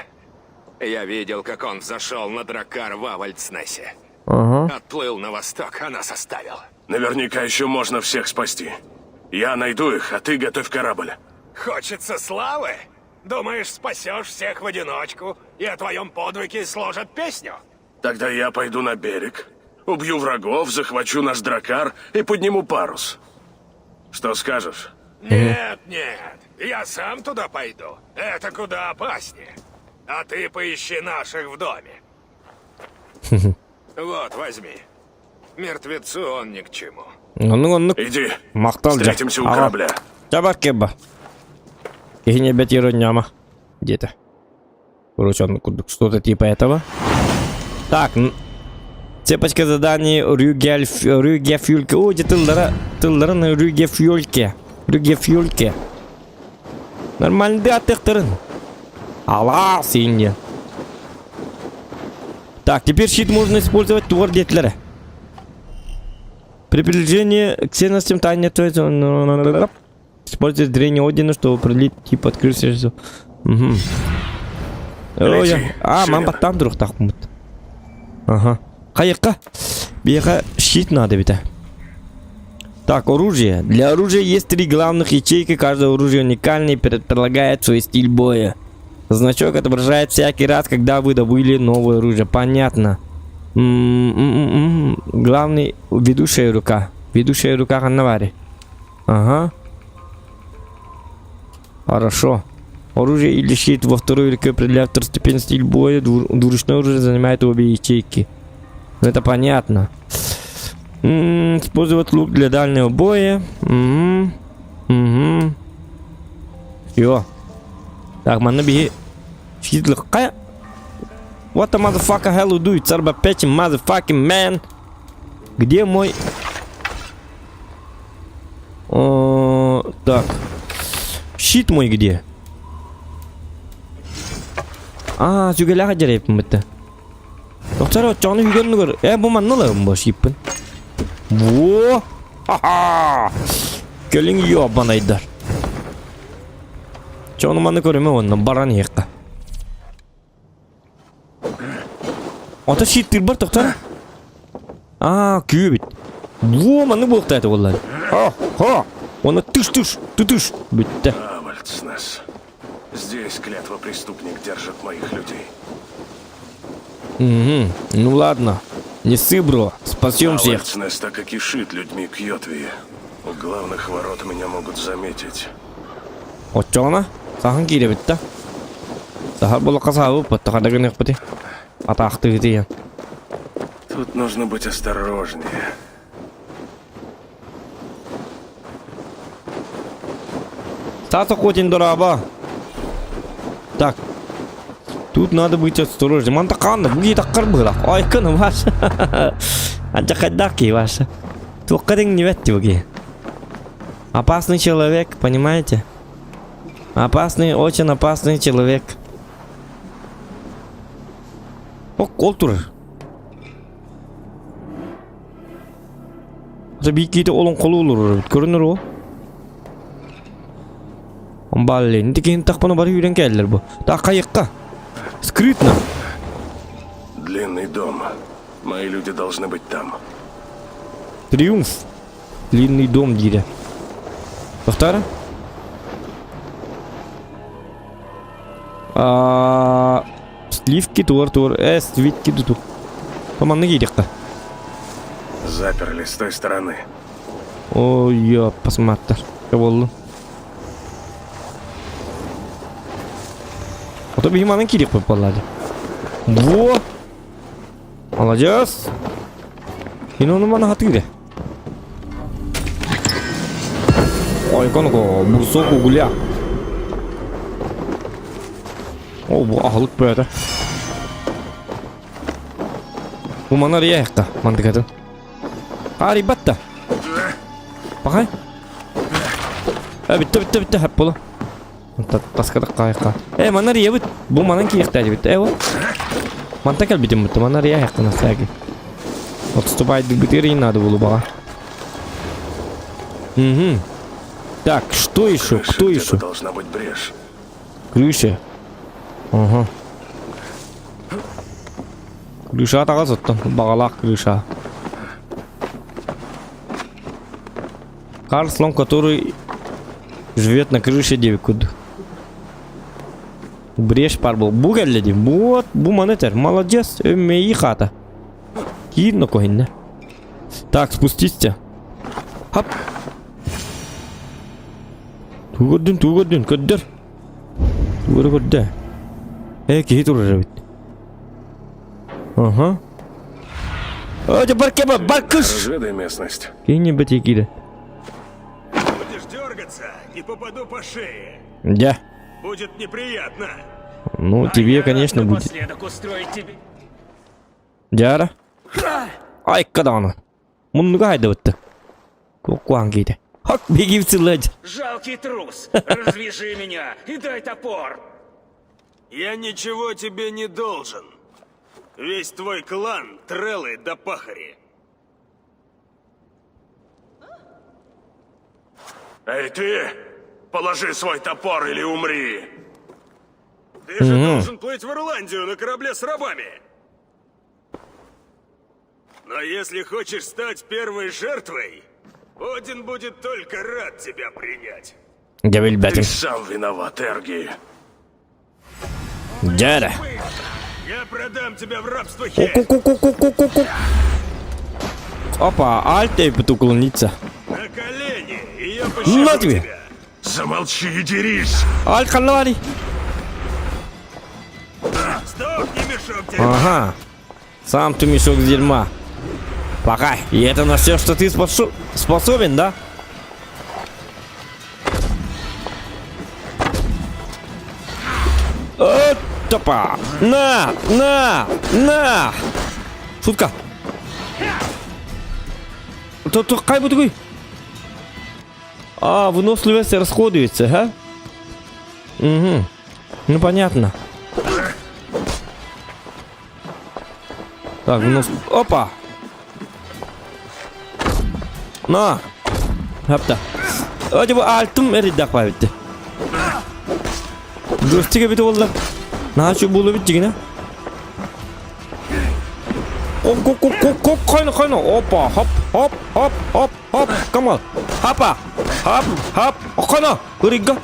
Я видел, как он взошел на дракар в Авальдснесе. Ага. Отплыл на восток, а нас оставил. Наверняка еще можно всех спасти. Я найду их, а ты готовь корабль. Хочется славы? Думаешь, спасешь всех в одиночку, и о твоем подвиге сложат песню? Тогда я пойду на берег, убью врагов, захвачу наш дракар и подниму парус. Что скажешь? Нет, я сам туда пойду. Это куда опаснее. А ты поищи наших в доме. Вот, возьми. Мертвецу он ни к чему. Ну. Иди, Махтал. встретимся у корабля. Чабакеба. И не бить роняма. Где-то. Короче, он что-то типа этого. Так, цепочка заданий Рюгефюльке. О, где тылдары на Рюгефюльке. Нормально да тыктырын. Ала синья. Так, теперь щит можно использовать твор детлера. При приближении к ценностям тайны, то есть использует зрение Одина, чтобы пролить типа открылся. Угу. Мам там вдруг так мут. Ага. Каяка. Бега щит надо ведь. Так, оружие. Для оружия есть 3 главных ячейки. Каждое оружие уникальное и предполагает свой стиль боя. Значок отображает всякий раз, когда вы добыли новое оружие. Понятно. Главный ведущая рука. Ведущая рука Ханнавари. Ага. Хорошо. Оружие или щит во второй руке определяет второстепенный стиль боя. Двуручное оружие занимает обе ячейки. Это понятно. Использовать лук для дальнего боя. Все. Так, man, беги. Щит легкая. What the motherfucker hell you do? Царба печи, motherfucking man. Где мой... так. Щит мой где? Зүгелага жарайппын бітті. Тоқтар, отчағыны үйгенні көр. Бұл манны лағым ба шиппін. Во! Ха-ха! Көлің ебан айдар. Чоны манны көреме оннан баран еққа. Ата щиттір бар, тоқтар. Күйе бит. Во, манны болықтайды олар. Ха! Оны тыш-тыш, тытыш. Бітті. Авальдснес. Здесь клятва преступник держит моих людей. Ну ладно. Не ссы, бро. Спасем всех. Авальдснес так и кишит людьми Кьотви. У главных ворот меня могут заметить. Отчона? Сахан кире бітті. Сахар бола қасабы бұтты қадағын еқпіті. Атақты кетейін. Тут нужно быть осторожнее. Стаса хотин дораба. Так. Тут надо быть осторожным. Мантаканна, буги таккар было. Ой, кыны ваша. Анча кайдаки ваша. Туққадың не бәтті буги. Опасный человек, понимаете? Опасный, очень опасный человек. О, колтур. Biikkiitä olon kolulur. Görünür o. Блин, такие тахпана бар үйрен келдер бу. Да кайыкка. Скрытно. Длинный дом. Мои люди должны быть там. Триумф. Длинный дом дейді. Повтора. Сливки тур. Свитки тут. Команды кидекка. Заперли с той стороны. Ой, я посмотрю. Что было? Вот это бегеманный кирик попадали. Во! Молодец! И ну на хатыре. Ой, конго, бурсок угля. О, bu ahlık böyle. Bu mana riyakta mantıklı. Ribatta. Bakay. Bitti hep bulu. Taskadık kayıkka. Mana riya bit. Bu manan ki yakta bit. O. Mantıklı bitim bit. Mana riya yakta nasıl ki? Отступать битыри не надо было бага. Угу. Так, что еще? Кто еще? Должна быть брешь. Крыша. Ага. Крыша тагаз оттан. Багалак крыша. Карслон, который живет на крыше девикуд. Брешь пар был. Бугелледи. Вот, бу монетер. Молодец. Меи хата. Кидно когинне. Так, спуститься. Хап. Тугоддун, көддер. Тугоддун, көддер. Кихи турар бит. Ага. Баркеба, баркыш. Разведай местность. Кине батикида. Будешь дергаться, и попаду по шее. Да. Будет неприятно. Ну, тебе, конечно, будет. Напоследок устроить тебе... Дяра. Ай, кадана. Мунга хайдаватты. Куан кейде. Хак, беги в целедь. Жалкий трус! Развяжи меня и дай топор! Я ничего тебе не должен. Весь твой клан — треллы да пахари. Эй, ты! Положи свой топор или умри! Ты же должен плыть в Ирландию на корабле с рабами. Но если хочешь стать первой жертвой, Один будет только рад тебя принять. Ты сам виноват, Эрги. Дядя. Я продам тебя в рабство, Хе. Опа, альт тут уклониться. На колени, и я пощажу тебя. Замолчи и дерись. Альт халари. Сдохни, мешок дерьма. Ага. Сам ты мешок дерьма. Пока. И это на все, что ты способен, да? Топа! На! Шутка! То кай бы такой? А, выносливость расходуется, а? Угу. Ну понятно. Так, вынос... Опа! На! Хапта. Hadi bu altım eridi akbabette. Göstü gibi de oldu. Naçu bulu bitti yine. Kayna. Hoppa, hop. Kamal. Hoppa. Hop. Kayna. Hırıgga.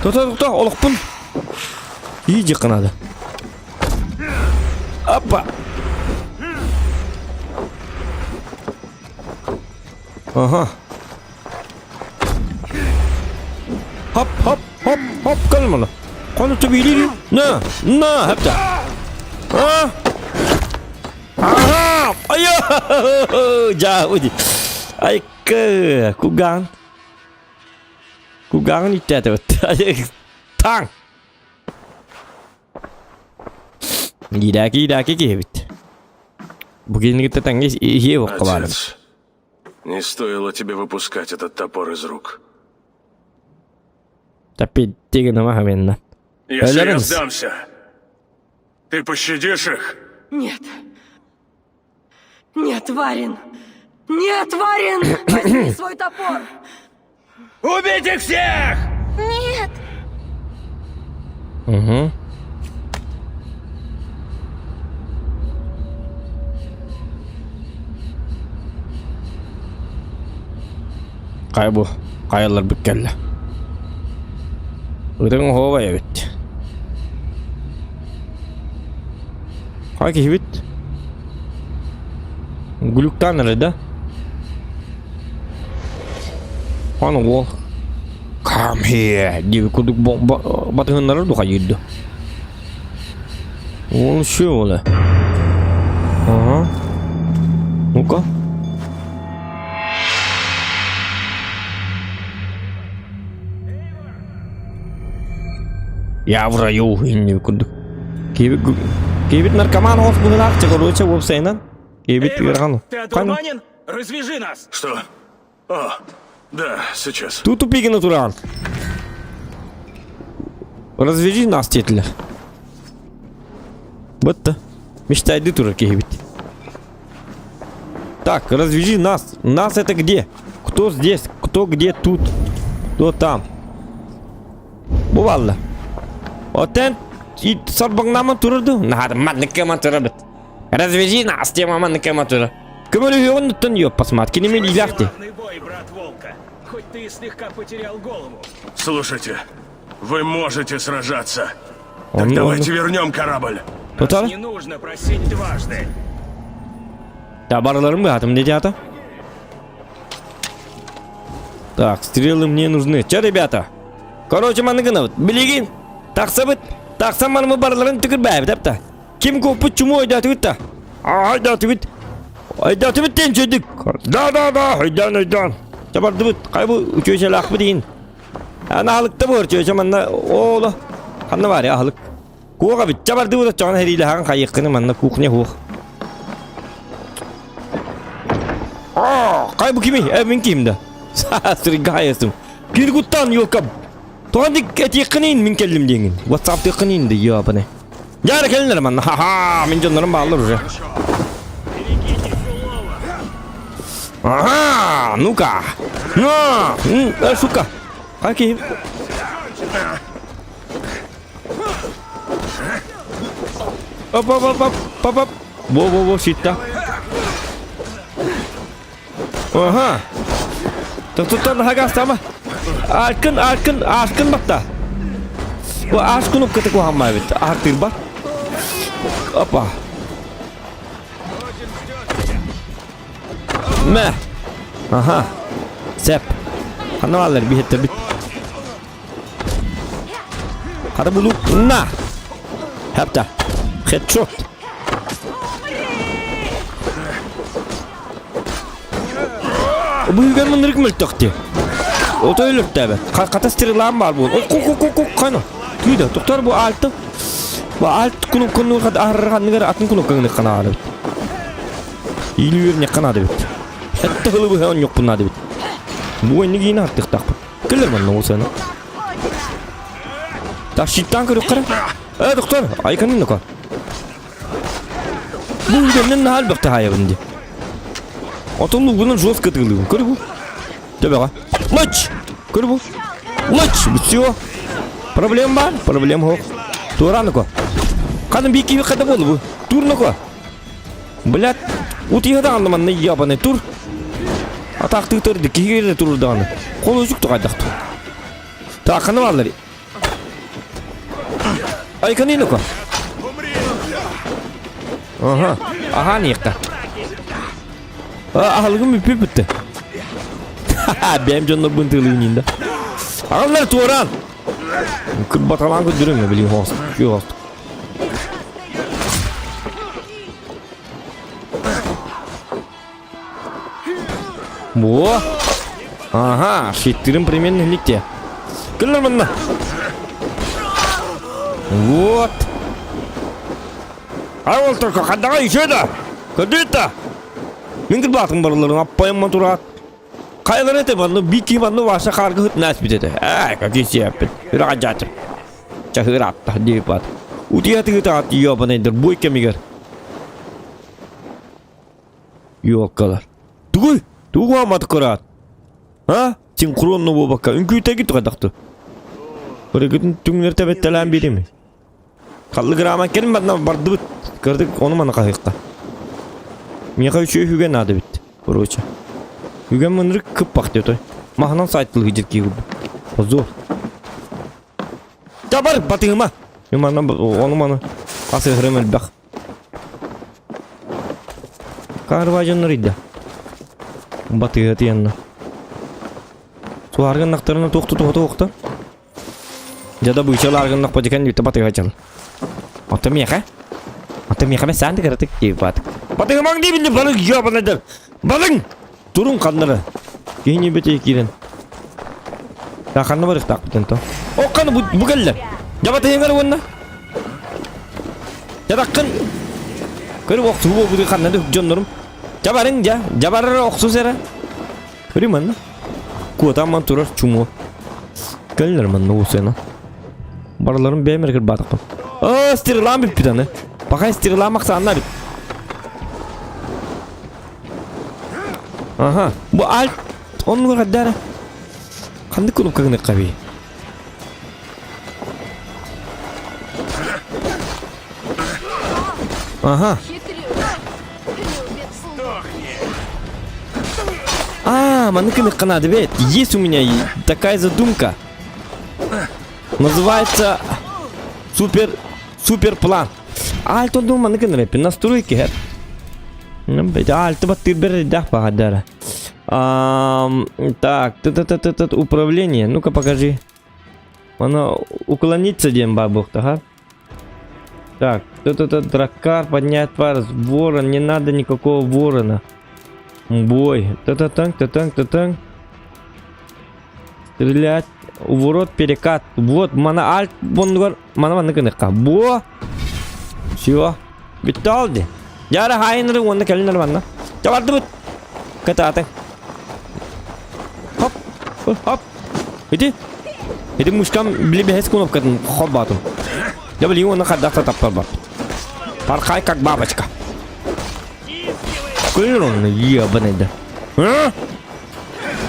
Tuta. Oluk pun. İyice kanadı. Hoppa. Ага. Хоп, kalmadı. Konu tabi ileri. Na, hep de. Aha, ayo, jauh je. Ay ke, kugang ni tak tang. Gidaki gitu. Begini kita tangis iya kemarin. Не стоило тебе выпускать этот топор из рук. Tapi tegen ama hemen. Если я Öyle сдамся, ты пощадишь их? Нет. Нет, Варин! Нет, Варин! Возьми свой топор! Убить их всех! Нет! Угу. Kaybu. Kayalar bükkelle. Ürün hova evet. Kay kihbit. Gülükten nerede? Hani wol. Come here. Gibi kuduk batığınları da kayırdı. Oğlum şu öyle. Aha. Ну-ка. Я в раю, не куду. Кибит наркоман оф бухгалактика, короче, в обсейнан. Кибит пиргану. Ты одурманен? Развяжи нас! Что? О, да, сейчас. Тут тупики натурал. Развяжи нас, тетля. Вот-то. Мечтайды тура кибит. Так, развяжи нас. Нас это где? Кто здесь? Кто где тут? Кто там? Бувалла. Отен и сорбангнама турду. Надо маннекема турабит. Развяжи нас, тема маннекема тура. Камелион тон ёп посмотри, не мели яхты. Славный бой, брат Волка. Хоть ты и слегка потерял голову. Слушайте, вы можете сражаться. Так давайте вернем корабль. Тотар? Не нужно просить дважды. Табарларым атом дядята. Так, стрелы мне нужны. Че, ребята? Короче, маннекена, билигин. Тақсабыт, тақсам манымы барларын түкірбәйбі, тәпті. Кем көпі чумы ойдатыбыт-та? Ойдатыбыт. Ойдатыбыт тен сөйдік. Да, ойдан. Жабардыбыт, қайбы үчөйсе лақпы дейін. Ана алықта бұр, чөйсе манна, олы. Қанна бар я, алық. Қуға біт, жабардыбыт, чоған әрейлі хаған қайыққыны манна кухне хуқ. Қайбы кеме, мен кемді. Сасыры ғайысым. Кері құттан елкап. Tuhan dikkat yakının min kellim dengin. WhatsApp yakının da ya bana. Yara kellinler man. Ha min canlarım bağlar уже. Ага, ну-ка. На, сука. Какие? Оп. Во, сита. Ага. Тут хагас тама. Aşkın bak da. Bu aşkın o kadar kuhamma evet. Artır bak. Hoppa. Me. Aha. Sep. Kanalar bir hette bit. Hadi bulu. Na. Hepta. Headshot. Bu yügen mındırık mı taktı? O da ölür tabi. Katastrofiler var bu. Kano. Tüyde. Doktor bu altı. Bu alt kunu kad arhan negar atın kunu kanı kanadı. İlüyor ne kanadı bit. Hatta hılı bu hemen yok bunlar bit. Bu oyunu yine attık tak. Killer man ne olsa ne? Ta şittan kırık kara. Doktor. Ay kanın ne kar. Bu yüzden ne hal baktı haya bindi. Otolu bunun jos katılıyor. Kırı bu. Tabi ha. Луч! Курбу! Луч! Все! Проблем бар? Проблем жоқ. Тураныко. Қадым беки қада болды бұл? Турныко. Блядь, утиғада андыман ябаны тур. Атақты тұрды, кегерді тұрды аны. Қол өзікті қайдақты. Тақыны балар. Айканыко. Ага, неқта. Ағалығым үпіп бітті. Benim canına bıntılığın indi. Ağlar Turan. Kır batalan kıdırın ya bileyim host. Şu host. Bu. Aha, şittirin примерно никте. Kırlar bana. Вот. А вот только когда еще да. Куда-то. Мен кір батым барларын аппайым матурат. Kaylar ete bana bir kim anı varsa kargı hıt nasip dedi. Kakisi yapın. Hıracatır. Çahır attı deyip at. Utiyatı hıt attı yabanaydır. Bu kemiger. Yok kadar. Tuğu amadı kurat. Ha? Sinkronlu bu bakka. Ünkü teki tukadaktı. Bırakın tümleri tebettelen biri mi? Kallı graman kelim bana bardı bit. Gördük onu bana kayıkta. Miyaka üçü hügen adı bitti. Buruça. Hügen mınırı kıp baktı toy. Mahnan saytlı hıcır ki bu. Zor. Jabar batığıma. Yumandan onu bana. Asıl hırımel bak. Karvacanlarıydı. Batığı atı yanına. Su argın naktarına toqtu. Jada bu işe argın nak pajikan itu batığı açal. Otom ya ka? Otom ya ka ben sen de karatık diye batık. Batığı mang diye bindi balık ya bana der. Balın! Durun kanları. Gini bete kirin. Ya kanı barık tak bitento. O kanı bu geller. Ya batığı yangar wonna. Ya dakın. Kırı waktu bu kanı da hükcanlarım. Jabarın ya. Jabarır oksu sera. Kırı mana? Kuota man turar cumu. Geller mana bu sena. Baralarım bemer kır batık. Aa sterilam bir tane. Bakay sterilam aksanlar. Aha. Bu alt. Onu kadar. Kandı kurup kagını kabi. Ага. Маныкины канады, ведь есть у меня такая задумка. Называется супер план. Альто думаю, маныкины рэпи, настройки, хэт. Альто батыр бери, да, погадара. Так, управление, ну-ка покажи. Оно уклониться, дем бабух-то, ага. Так, драккар, поднять парус, ворон, не надо никакого ворона. Бой, та-та-танк. Стрелять, уворот, перекат. Вот, мана альт, мана ныкыныка. Бо, все, биталды. Яра хайнры, онда келинер ванна. Жабарды бут. Кататы. Хоп. Иди мушкам били бехес кунуп катын, хоп батым. Я блин, он находится таппар бар. Пархай как бабочка. Кулерон, ебаный да. А?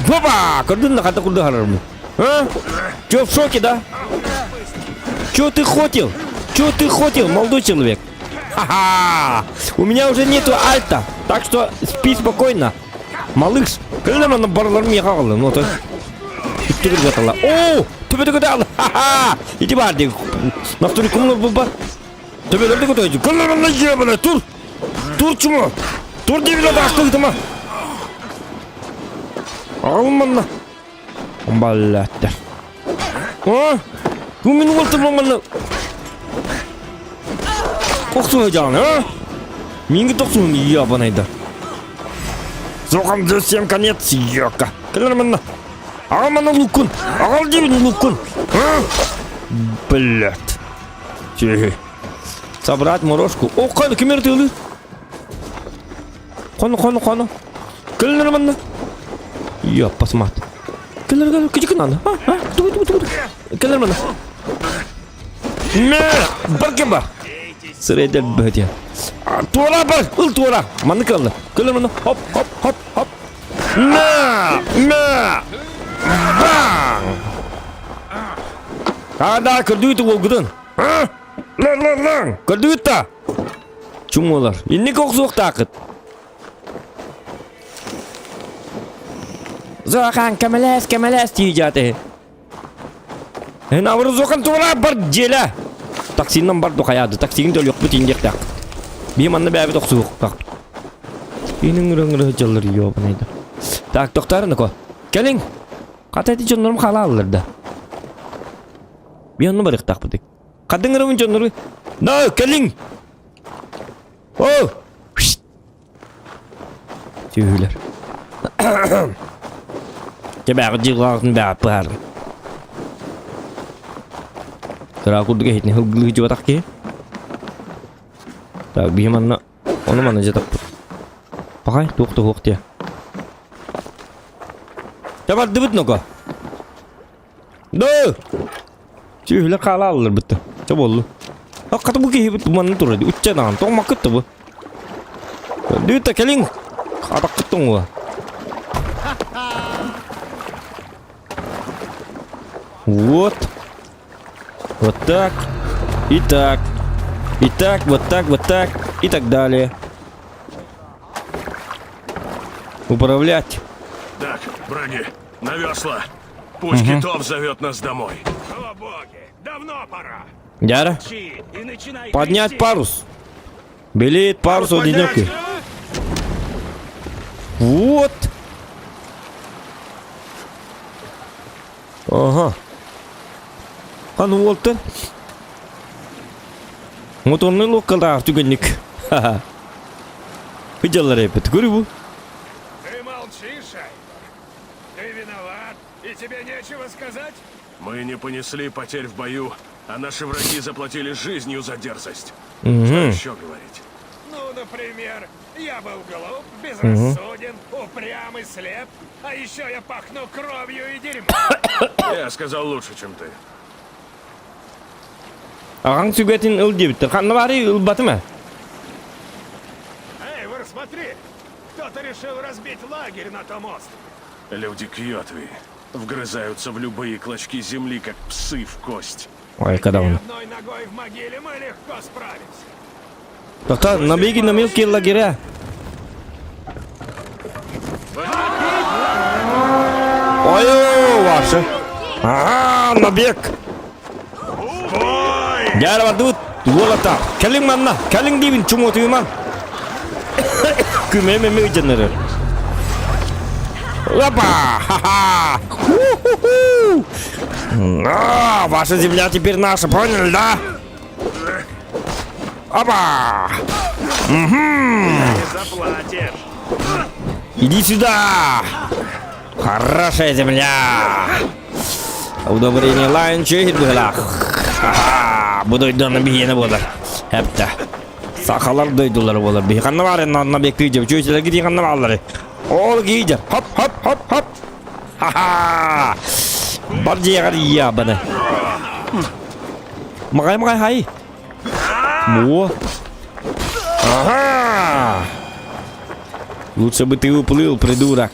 Баба, когда находится куда харам? А? Чё в шоке, да? Чё ты хотел, молодой человек? Ха-ха! У меня уже нету альта, так что спи спокойно, малыш. Когда на барлар мехал, ну то. Ты говорила, о, ты говорила, ха-ха! Иди барди. На второй комнате бар. Ты говорила, что ты? Когда на ебаный тур чему? Тур девять лет остыл ты ма. Алманна. Баллата. А? У меня вот ты мамана. Коксу жан, а? Минги токсун ебаный да. Зогам всем конец ёка. Когда Алмана лукун. Алдивин лукун. А? Блять. Че? Собрать морожку. О, каны кемер тылы? Кону. Кылнер манна. Я посмотри. Кылнер кичик надо. Ту. Кылнер манна. Не, баркемба. Средел бетя. Тура бар, тура. Манна кылны. Кылнер манна. Хоп. На. Бам. Ада кырдыйты болгудун. А? Лан. Кырдыйта. Чумолар. Инне коксук такыт. Зохан камелес дiyecekti. Навру зохан тура бар желе. Таксиннан бар докаяды. Таксин дөл yok bu tindek tak. Bir manna bäbi doksuuk tak. Inin röngürü hıcalır yobunaydı. Tak doktorunu ko. Gelin. Kataydı canlarım halalırdı. Bir anı barık tak budik. Kadın röngün canları. No, gelin. Oh. Tüyler. Kebak jiglaaqın bäpär. Karakulduga hitni hılgılı hıcı batak ki. Tak bir manna onu mana jatak. Bakay, toqtu hoq diye. Çabar dıbıt noka. Dı. Çühle kala alır bitti. Çabollu. Hakikaten bu ki hep dumanı durdu. Uççadan toğma kıttı bu. Dıbıt da kelin. Atak kıttın bu. Вот. Вот так. И так. И так, вот так, вот так. И так далее. Управлять. Так, враги, на весла. Пусть Китов зовет нас домой. О боги, давно пора. Яра. Чи, и начинай Поднять трясти. парус. Белеет парус одинокий. Вот. Ага. А ну вот ты. Моторный локалар тюгенник. Ха-ха. Видел репет, говорю. Ты молчишь, Айвор? Ты виноват, и тебе нечего сказать? Мы не понесли потерь в бою, а наши враги заплатили жизнью за дерзость. Что еще говорить? Ну, например, я был глуп, безрассуден, упрям и слеп, а еще я пахну кровью и дерьмом. Я сказал лучше, чем ты. Ағаң сүгетін ұл дебітті. Қанны бары ұл баты ма? Эйвор, смотри! Кто-то решил разбить лагерь на том острове. Люди Кьотви вгрызаются в любые клочки земли, как псы в кость. Ой, когда И он. одной ногой в могиле мы легко справимся. Доктор, набеги на мелкие лагеря. Ой, ваши. Ага, набег. Gel vadut, volata. Kelling manna, kelling divin çumotu man. Kümeme mi canları. Опа! Ха-ха! Ху-ху-ху! А, ваша земля теперь наша, поняли, да? Опа! Заплатишь. Иди сюда! Хорошая земля! Удобрение лайнче было. Ха-ха! Буду идти на бегине буду. Хепта. Сахалар дойдулар булар. Биханна бар на бекриде. Чөйсөлөр гиди ханна баллары. Ол гиди. Хоп хоп хоп хоп. Ха-ха! Бар жегар я бана. Магай хай. Во. Ага! Лучше бы ты уплыл, придурок.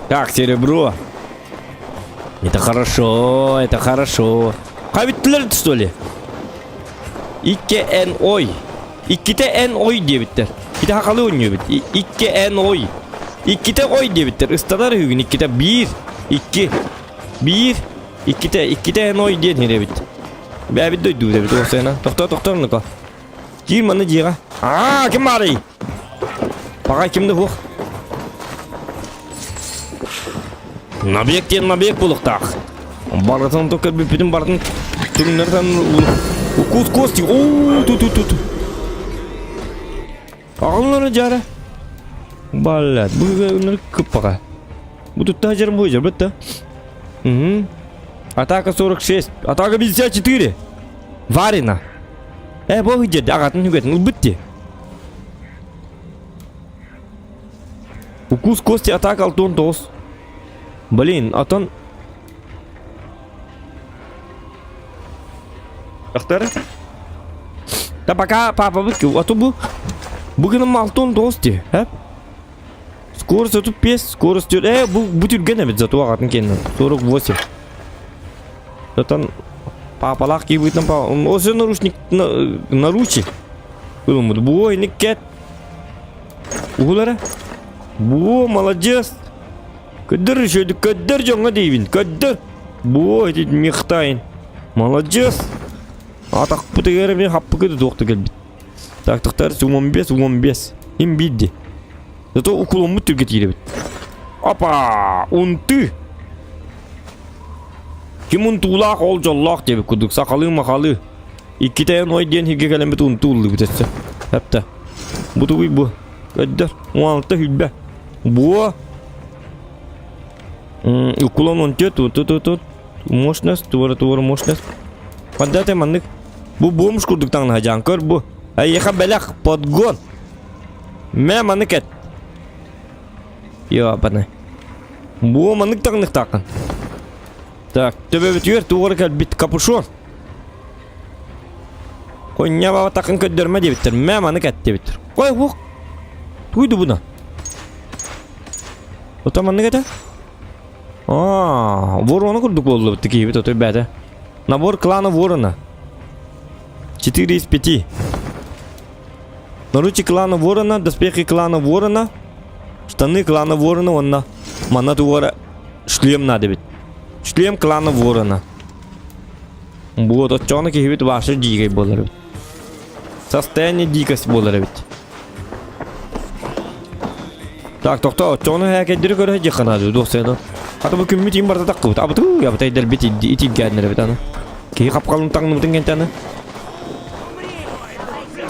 Так, серебро. Это хорошо, это хорошо. Kaybettiler что ли? İkke en oy. İkkite en oy diye bitter. Bir de hakalı oynuyor bit. İkke en oy. İkkite oy diye bitter. Istalar hügün ikkite bir. İki. Bir. İkkite en oy diye nereye bit. Ben bir duydu diye bit. O sena. Doktor nuka. Kim bana diye. Aa kim var iyi? Bakay kimdi bu? Nabiyek diyen nabiyek buluktak. Baratan tokar bir bütün baratan türünlerden kus kosti. Oo tut. Ağınları cara. Balat. Bu onları kıpaka. Bu тут тажер бузер, бетта. Атака 46. Атака 54. Варина. Бог идет, агатын hügetin bitti. Укус кости атака 6-9. Блин, атан. Доктор? Да пока папа выкил, а то bu. Bugün 6-9 diye. Hep. Скорость 5, скорость... bu türgene bit zatu ağatın kendine. 48. Zaten papalak gibi tam pa. O sen наручник. Bulunmadı. Bu oyunu ket. Uğulara. Bu молодец. Kadir şöyle kadir jonga deyvin. Kadir. Bu edit mihtayin. Молодец. Atak bu tegere bir happı kıdı doktu gelbit. Taktıklar 15. Hem bildi. Zато уколом türget yedi bit. Apa! Untı. Kim untulak olcallak diye kuduk. Sakalı makalı. İki tane oy diyen hige kalamet untuldu bitetse. Hep de. Bu da bu. Kadir. O altta hülbe. Bu. Уколом он тут. Мощность, твор мощность. Поддайте маннык. Bu bomş kurduktan hacan kör bu. Ayıka belak podgon. Me manık et. Yo bana. Bu manık takın. Так, төбе битер, тугры кел бит капушон. Коня баба такын көдөрмө дебиттер. Мен маны кетти биттер. Кой хук. Туйду буна. Отаман неге? Ворона курдук болду битти кийбит отой бәде. Набор клана Ворона. 4 из 5. Наручи клана Ворона, доспехи клана Ворона, штаны клана Ворона, онна. Мана тугры шлем надо бит. Шлем клана Ворона. Вот от чона кийбит башы дигей болар бит. Состояние дикость болар бит. Так, токто, чона хакедир көрө жаканады досена. Ата бу күмү тим барда таккыбыт. Абыту я бытай дел бит ити гаднер бит аны. Кей капкалын таңны бутын кентаны.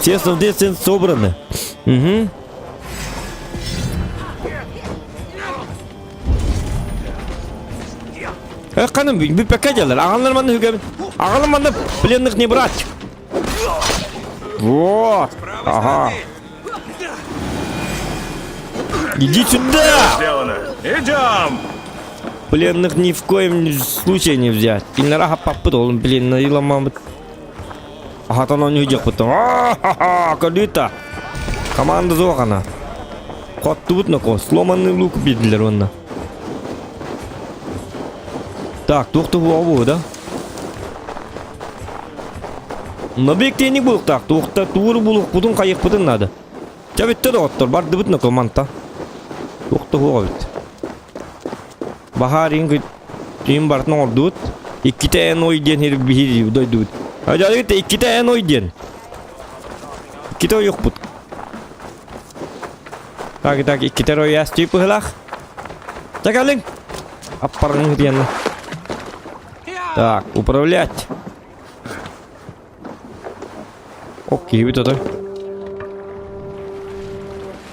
Все солдаты собраны. Угу. Каным bir пакетler. Ağalarımın hüküm. Ağalarımın plenных не брать. Вот. Ага. Иди сюда. Сделано. Идем! Пленных ни в коем случае не взять. Пильнара хапаппы должен пленный иламамыт. Ага, там он не идет потом. Ха-ха-ха, калита. Команда зогана. Кот тут на кого. Сломанный лук бидлер онна. Так, тоқты хуаву, да? Набектейник бұлық так, тоқта туыры бұлық бұдың қайық бұдың нады. Жабетті да оттыр, барды бұдың команда. Тоқты хуава бит. Бахар ең бартын ордуыт. Иккіте ән ойден хері бігері дойдуыт. Ажады бітті, иккіте ән ойден. Иккіте ойық бұд. Так, иккіте рой әстей пұхылақ. Чакалың. Аппарың хеденні. Так, управлять. Окей, вот это.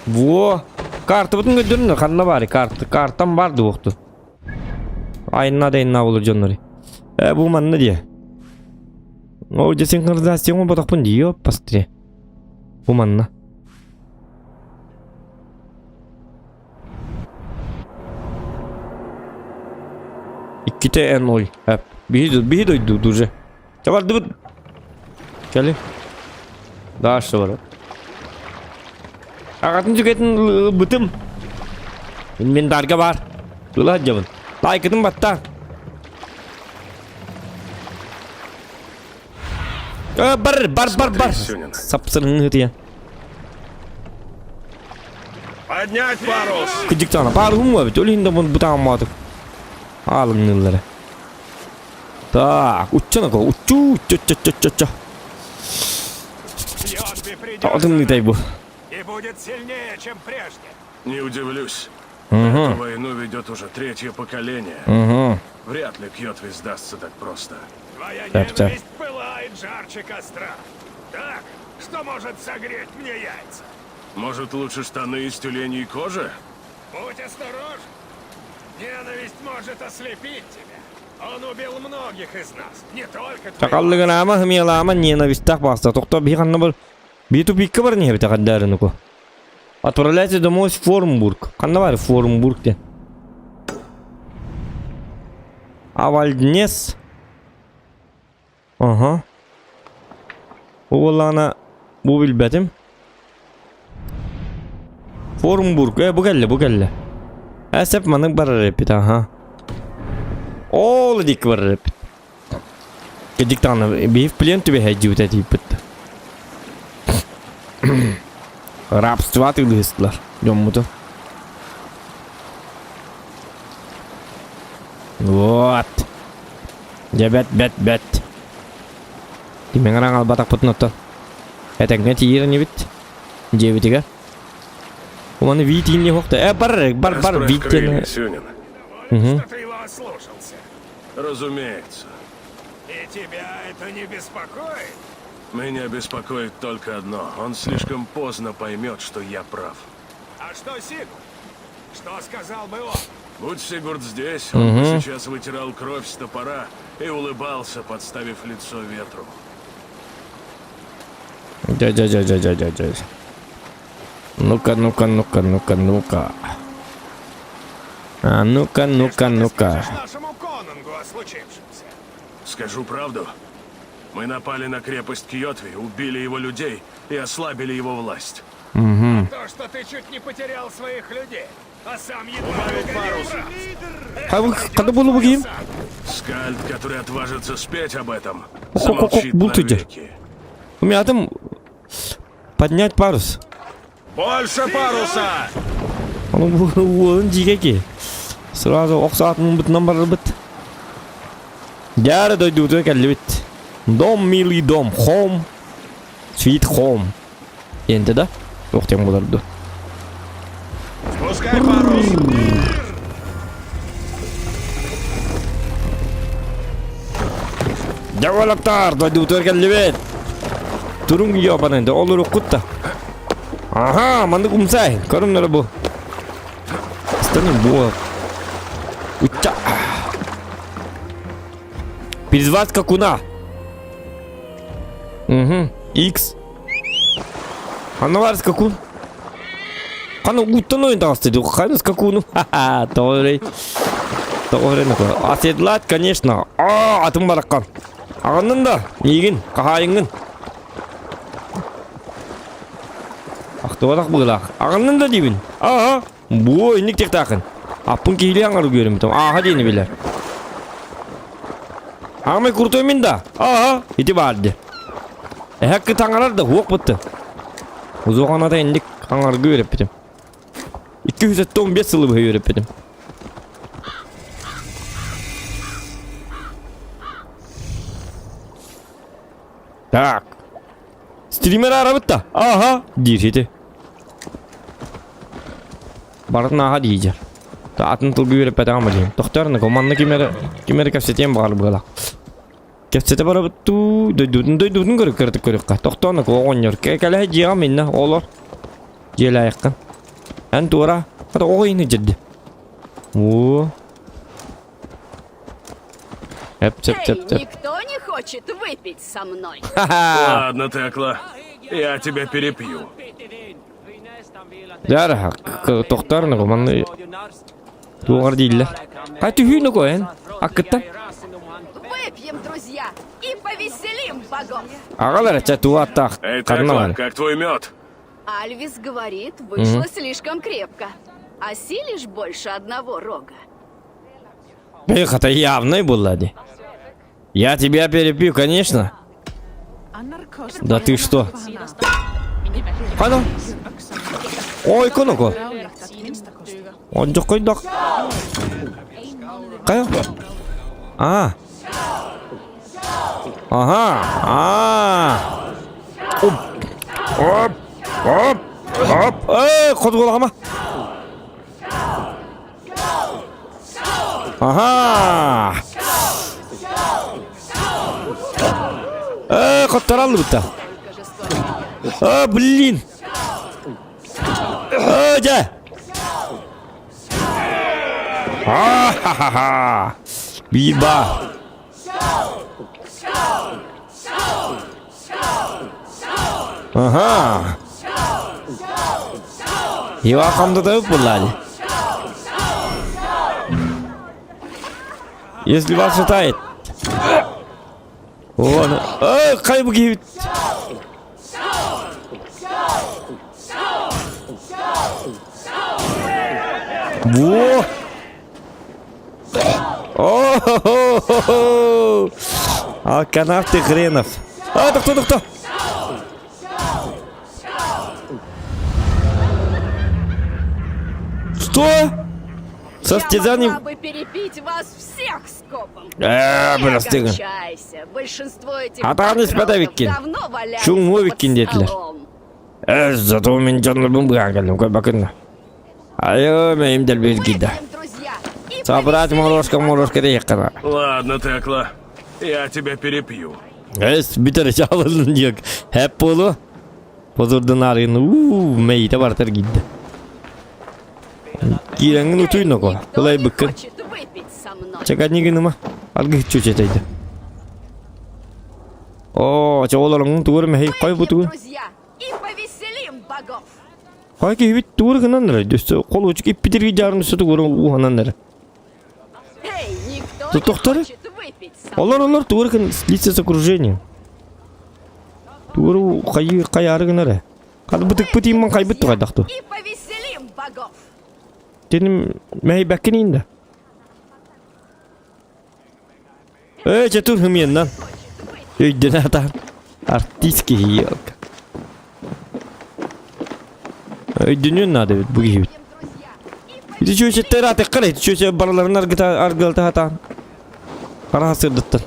Во! Карта бүтін көдірін қанна бары, картам барды оқты. Айынна дайынна болыр жонлары. Бұл манна де. О, жесен қырдастен ол батақпын дейо, пастыре. Бұл манна. Икките ән ой. Бейді ойды уже. Чабарды бұд. Кәлі. Да, что бар. Ағатын жүгетін бұтым. Мен дарға бар. Бұла жабын. Лайкытым батта. Бар. Сапсырың ғытия. Поднять парус! Күдіктана. Парғым өбіт. Өлігінде бұтан матық. Алың ныллары. Так, уччана ко. Уччу. Одым дай был. И будет сильнее, чем прежде. Не удивлюсь. Эту войну ведет уже 3-е поколение. Вряд ли Кьотви сдастся так просто. Твоя ненависть пылает жарче костра. Так, что может согреть мне яйца? Может, лучше штаны из тюленей кожи? Будь осторожен. Ненависть может ослепить тебя. Он убил многих из нас, не только твоих. Чакаллыгын ама хымиялама ненавистак баста. Токто bir kanna был. Bir tupikka бар не бите каддарыны ко. Отправляйте домой в Формбург. Канна бар Формбург де. Авальднес. Ага. Оғылана bu bilbetim. Формбург. Bu gelle. Әсеп маның бар репит, ага. Ол дик бар репит. Кедиктаны бейф плен тебе хэджи вот эти бітті. Рабство атылыстылар. Жоммуты. Вот. Бәт. Демен аран албатақ бұтын отты. Әтәңне тиері не бит? Жебітіге. Уманы витин не хоқты. Бар, витин. Что ты его ослушался. Разумеется. И тебя это не беспокоит? Меня беспокоит только одно. Он слишком поздно поймет, что я прав. А что Сигурд? Что сказал бы он? Будь Сигурд здесь, он бы сейчас вытирал кровь с топора и улыбался, подставив лицо ветру. Дядя. Ну-ка. А ну-ка, ну-ка, ну-ка. Нашему Конунгу о случившемся. Скажу правду. Мы напали на крепость Кьотви, убили его людей и ослабили его власть. То, что ты чуть не потерял своих людей, а сам едва не убрался. Когда было bakayım? Скальд, который отважится спеть об этом, Ок-ок-ок, замолчит бултыгер. навеки. У меня там поднять парус. Больше паруса! Он дикий. Сразу оксатның бітінен бары біт. Дәрі дойды өте кәлі бит. Дом, милый дом, home, sweet home. Енді да? Оқтен боларды. Спускай парус! Дәуалақтар, дойды өте кәлі бит. Тұрың ебан енді, олар оқытта. Ага, манды құмсай, көрімдері бұл. Станем бұл. Уча. Призвать скакуна. Угу. X. Ана бар скакун. Қаны ұттан ойын тағыстайды. Қаны скакуну. Ха-ха. Тоғырай. Тоғырай нұқы. Оседлать, конечно. Атым бараққан. Ағынын да. Егін. Қағайыңын. Ақтуадақ бұғылақ. Ағынын да дейбін. Аға. Бұ ойынық тек тақын. Апын кейлі аңару көрім. Аға дейіні білер. Ағымай құртоймен да. Аға. Еті барды. Әккі таңарар да оқ бұтты. Ұзоған ата ендік аңарғы өріп бітім. 215 сылы бұғы өріп бітім. Так. Стример ара бітті. Аға. Дейір еті. Барын аға дейдер. Атын тұлғы өріп бәті ғамылейм. Тоқтарыны команны кемері кәпсетен бағалы бұғалақ. Кепсете бара буту дойдудун көрүп көрүк ка. Токтону огоньор. Калай жига менне олор. Желайкын. Ан тура. Ата огойны жидди. О. Никто не хочет выпить со мной. Ладно, Текла, я тебя перепью. Дара, токтарны команды. Тугар дилле. Кайты хүйнө коен. Акыттан. Выпьем, друзья, и повеселим богов. Агалар чату аттак. Эй, Текла, как твой мед? Альвис говорит, вышло слишком крепко. Осилишь больше одного рога. Эх, это явно буллади. Я тебя перепью, конечно. Да ты что? Хана? Ой, коноко. Он жок койдок. Кайо? А. Ага. Оп. Оп. Оп. Оп. Қозғалама. Ага. Қоттаралды бұтта. Блин. Жа. Ха-ха-ха. Биба. Ага. Его қамдыда бұллады. Если вас шатает. Вон. Қай бұғы. Во. О-хо-хо-хо-хо. Алканав ты хренов. Кто? Что? Состязание... Я могла бы перепить вас всех скопом. Не огорчайся. Большинство этих банкротов давно валяются под столом. Зато у меня джанр бумбагал, как бакына. Айо, моим дальбез гида. Выпьем, друзья, и Собрать повеселим морошка рейхана. Ладно, Текла, я тебя перепью. Битер чалын дiyek. Hep bolu. Pozurdan arayın. Meyte barter giddi. Kirengin utuyun ko. Kolay не bıkkın. хочет выпить со мной. Çakat nigini Algı hiç çöçeteydi. Oo, çoğularının tuğur mehi koy bu tuğur. Друзья, и повеселим богов. Hayki bit tuğur kınanır. Düstü kol uçuk ip bitir gidarın üstü tuğur uhananır. Эй, никто Тут не доктора? хочет выпить со мной. Олар туğur kın лица с окружением. Туğur kayarı kınarı. Kadı bıtık bıtıyım man kaybıttı kaydaktı. И повеселим богов. Dedim mehi bekkin indi. Çetur hımyen Öydün atan. Artistki yok. Öydünün adı bu gibi. İdi çöçe terate kare, İdi çöçe baraların argıltı hatan. Para hasırdıttın.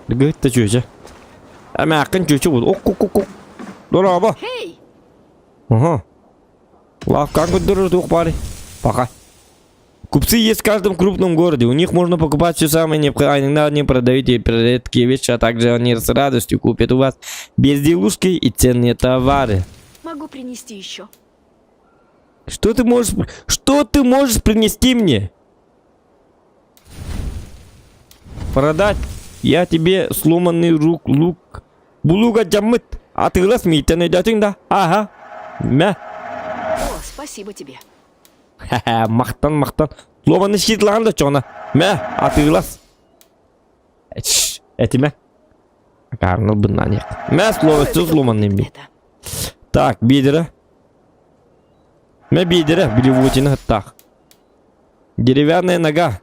Gıht da çöçe. Ama akın çöçe bu. Ok. Dora aba. Эй, Ага. Лавкан durur тух пари. Пока. Купцы есть в каждом крупном городе. У них можно покупать все самое необходимое. Они продают и редкие вещи, а также они с радостью купят у вас безделушки и ценные товары. могу принести еще. Что ты можешь принести мне? Продать? Я тебе сломанный лук. Булуга джаммыт. А ты раз митен идётин да? Ага. Мя. О, спасибо тебе. Ха-ха, мақтан. Сломанный щит ланда чона. Мя, а ты раз. Эти мя. Карнал быннан ек. Мя сломанный би. Это. Так, бедера. Мя бедера, блевотина так. Деревянная нога.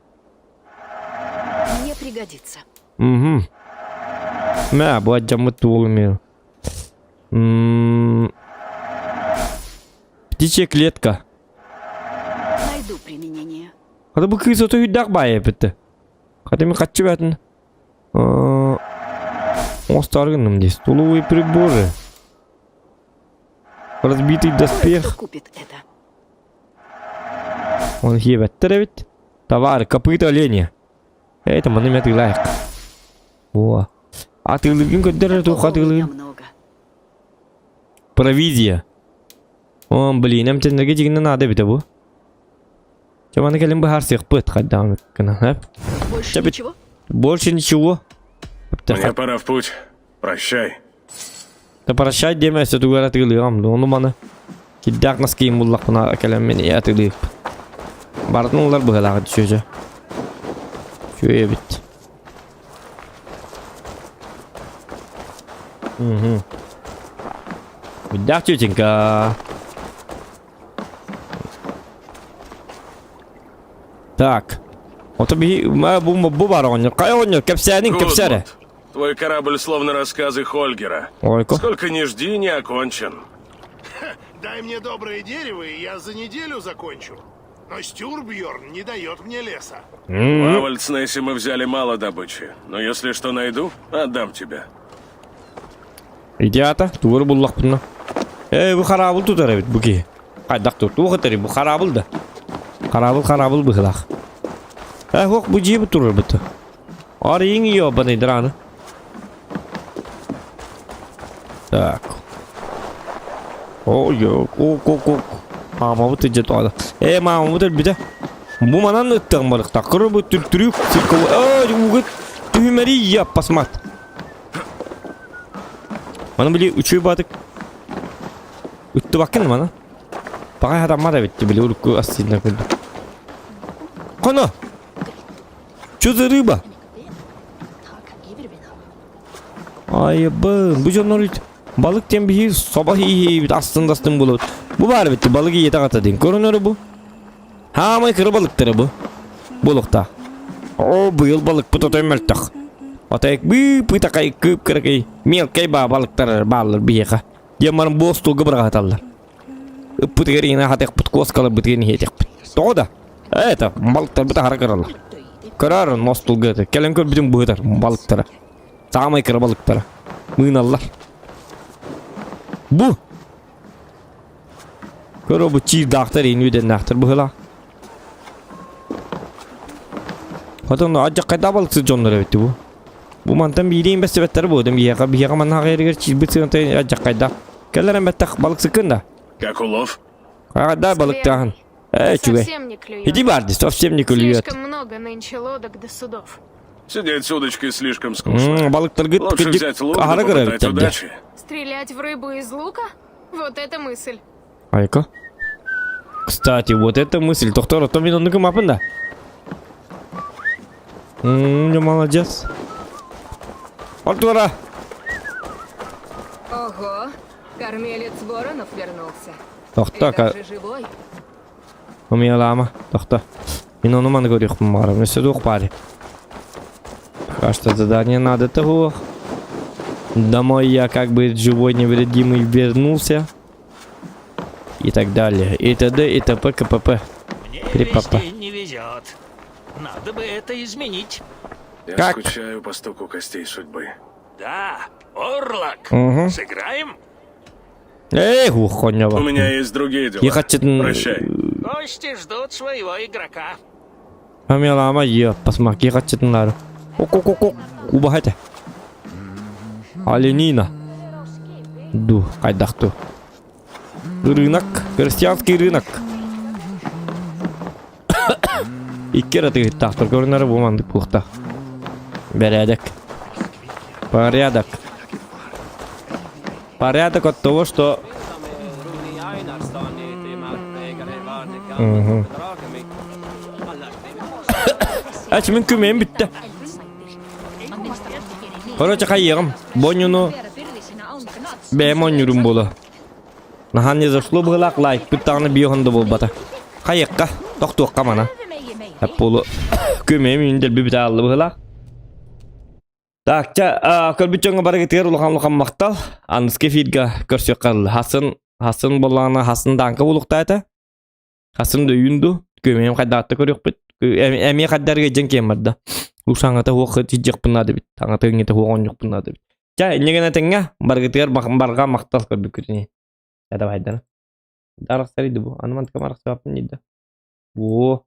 Мне пригодится. Угу. Мя, bu acamı tuğulmuyor. Птичья клетка. Найду применение. Hadi bu kız otu hüddak bayağı bitti. Hadi mi kaççı verdin? Остарганным здесь. Столовые приборы. Разбитый доспех. Кто купит это? Он хебеттер ведь. Товары, копыта оленя. Это мы нами отыграем. О. Атылыгын көддер тух Такого у меня атылыгын. много. Провизия. О, блин, нам тенерге жигинен надо бит бу. Чаманы келин бу харсык пыт кадам кына. Больше Тебе- ничего? Больше ничего. Мне пора в путь. Прощай. Да прощай демесе тугар атылыгам. Onu bana. Kiddak nasıl kiyim bullak buna kelem beni atılıyıp. Bartınlar bu helağı düşüyor. Şöyle bit. Kiddak çöçünka. Так. Вот bu var oynuyor. Kaya oynuyor. Kepsenin kepsere. Гудмут, твой корабль словно рассказы Хольгера. Ойко. Сколько ни жди, не окончен. Дай мне доброе дерево, и я за неделю закончу. Но Стюрбьерн не дает мне леса. В Авальцнессе мы взяли мало добычи. Но если что найду, отдам тебе. İdiyata. Doğru bullak bunu. Bu karabul tutar evet bu ki. Kaydak tut. Bu kadar bu karabul da. Karabul bu hılak. Hok bu cibi durur bitti. Arayın yiyor bana idranı. Так. Ой, ок. Мама вот идет туда. Мама вот bir de. Bu manan ıttığım balık. Takırı bu türk. Sirkalı. Bu tühümeri yap pasmat. Bana bile uçuyor batık. Üttü bakın bana. Bakay adam var evet. Bile urku aslında kıldı. Konu. Çözü riba. Ay bu canlar balık tembihi sabah iyi aslında bulut. Bu var bitti balık iyi takata din. Görünür bu. Ha mı kır balıktır bu. Bulukta. O bu yıl balık bu tutuyor meltak. Atak bir pitakay küp kırkay. Melkay balıklar bağlar bir yaka. Yaman bostu gıbra atarlar. Putgerine hatek putkos kalıp bitgeni hetek. Toda. Это balıklar bu tahara kırarlar. Kırarın mostul gıtı. Kelen kör bütün bu hıtar balıklara. Sağmay kır balıklara. Mığınallar. Bu. Kör bu çiğ dağıtır inüden dağıtır bu hıla. Hatta acık kayda balıksız canlar evet bu. Bu mantan bildiğin bes sebetleri bu. Bir yaka manha gayri çiğ bir sıkıntı acık kayda. Kellerin bettak balık sıkında. Как улов? Kayda balık dağın. Çüge. Совсем не клюет. Иди барди, совсем не клюет. Слишком много нынче лодок до судов. Сидеть с удочкой слишком скучно. Balıklar gıt Лучше gıt взять лук ahara да göre попытать bitti. удачи. Стрелять в рыбу из лука? Вот это мысль. Айка. Кстати, вот эта мысль. Доктор, то мен кім апында? Молодец. Артура. Ого, кормилец Воронов вернулся. Доктор, Ты даже живой? умелама. Доктор. Мен оны маны көрек барым. Несі дух пари. Кажется, задание надо того. Домой я как бы живой невредимый вернулся. И так далее. И т.д. и т.п. КПП. Мне Крепапа. везде не везет. Надо бы это изменить. Я Как? скучаю по стуку костей судьбы. Да, Орлок. Угу. Сыграем? Эй, У ухонева. меня есть другие дела. Ехать... Прощай. Гости ждут своего игрока. Умелама, е. Посмотри, ехать надо. Ку-ку-ку-ку. Убахайте. Оленина. Ду, кайдахту. Рынок. Крестьянский рынок. Икки раты тахтар көрінері болмандық бұлықта. Порядок. Порядок. Порядок от того, что... Әч, мен көмейім бітті. Короче, қайығым. Бонюну... Бәйім онюрым болы. Нахан не зашло бұғылақ лайк бүттағыны бейхонды бол бата. Қайыққа, тоқтуыққа мана. Әп болы. Көмейім үйіндер бібіті алды бұғылақ. Так, көрбүтчөңө бара кетер улахан мактал. Аныс кефирга көрсөк калды. Хасын болланы хасын данка булуктайты. Хасын дөйүндү. Көмөм кайдатты көрөкпүт. Эми каддарга жен кемирди. Ушаңата уакыт жек бунады бит. Таңата еңете хугон жок бунады бит. Жа, негене теңге бара кетер барга мактал көрдүк күтүнү. Я давай да. Дарак сариди бу. Анман камарак сапын диди. О.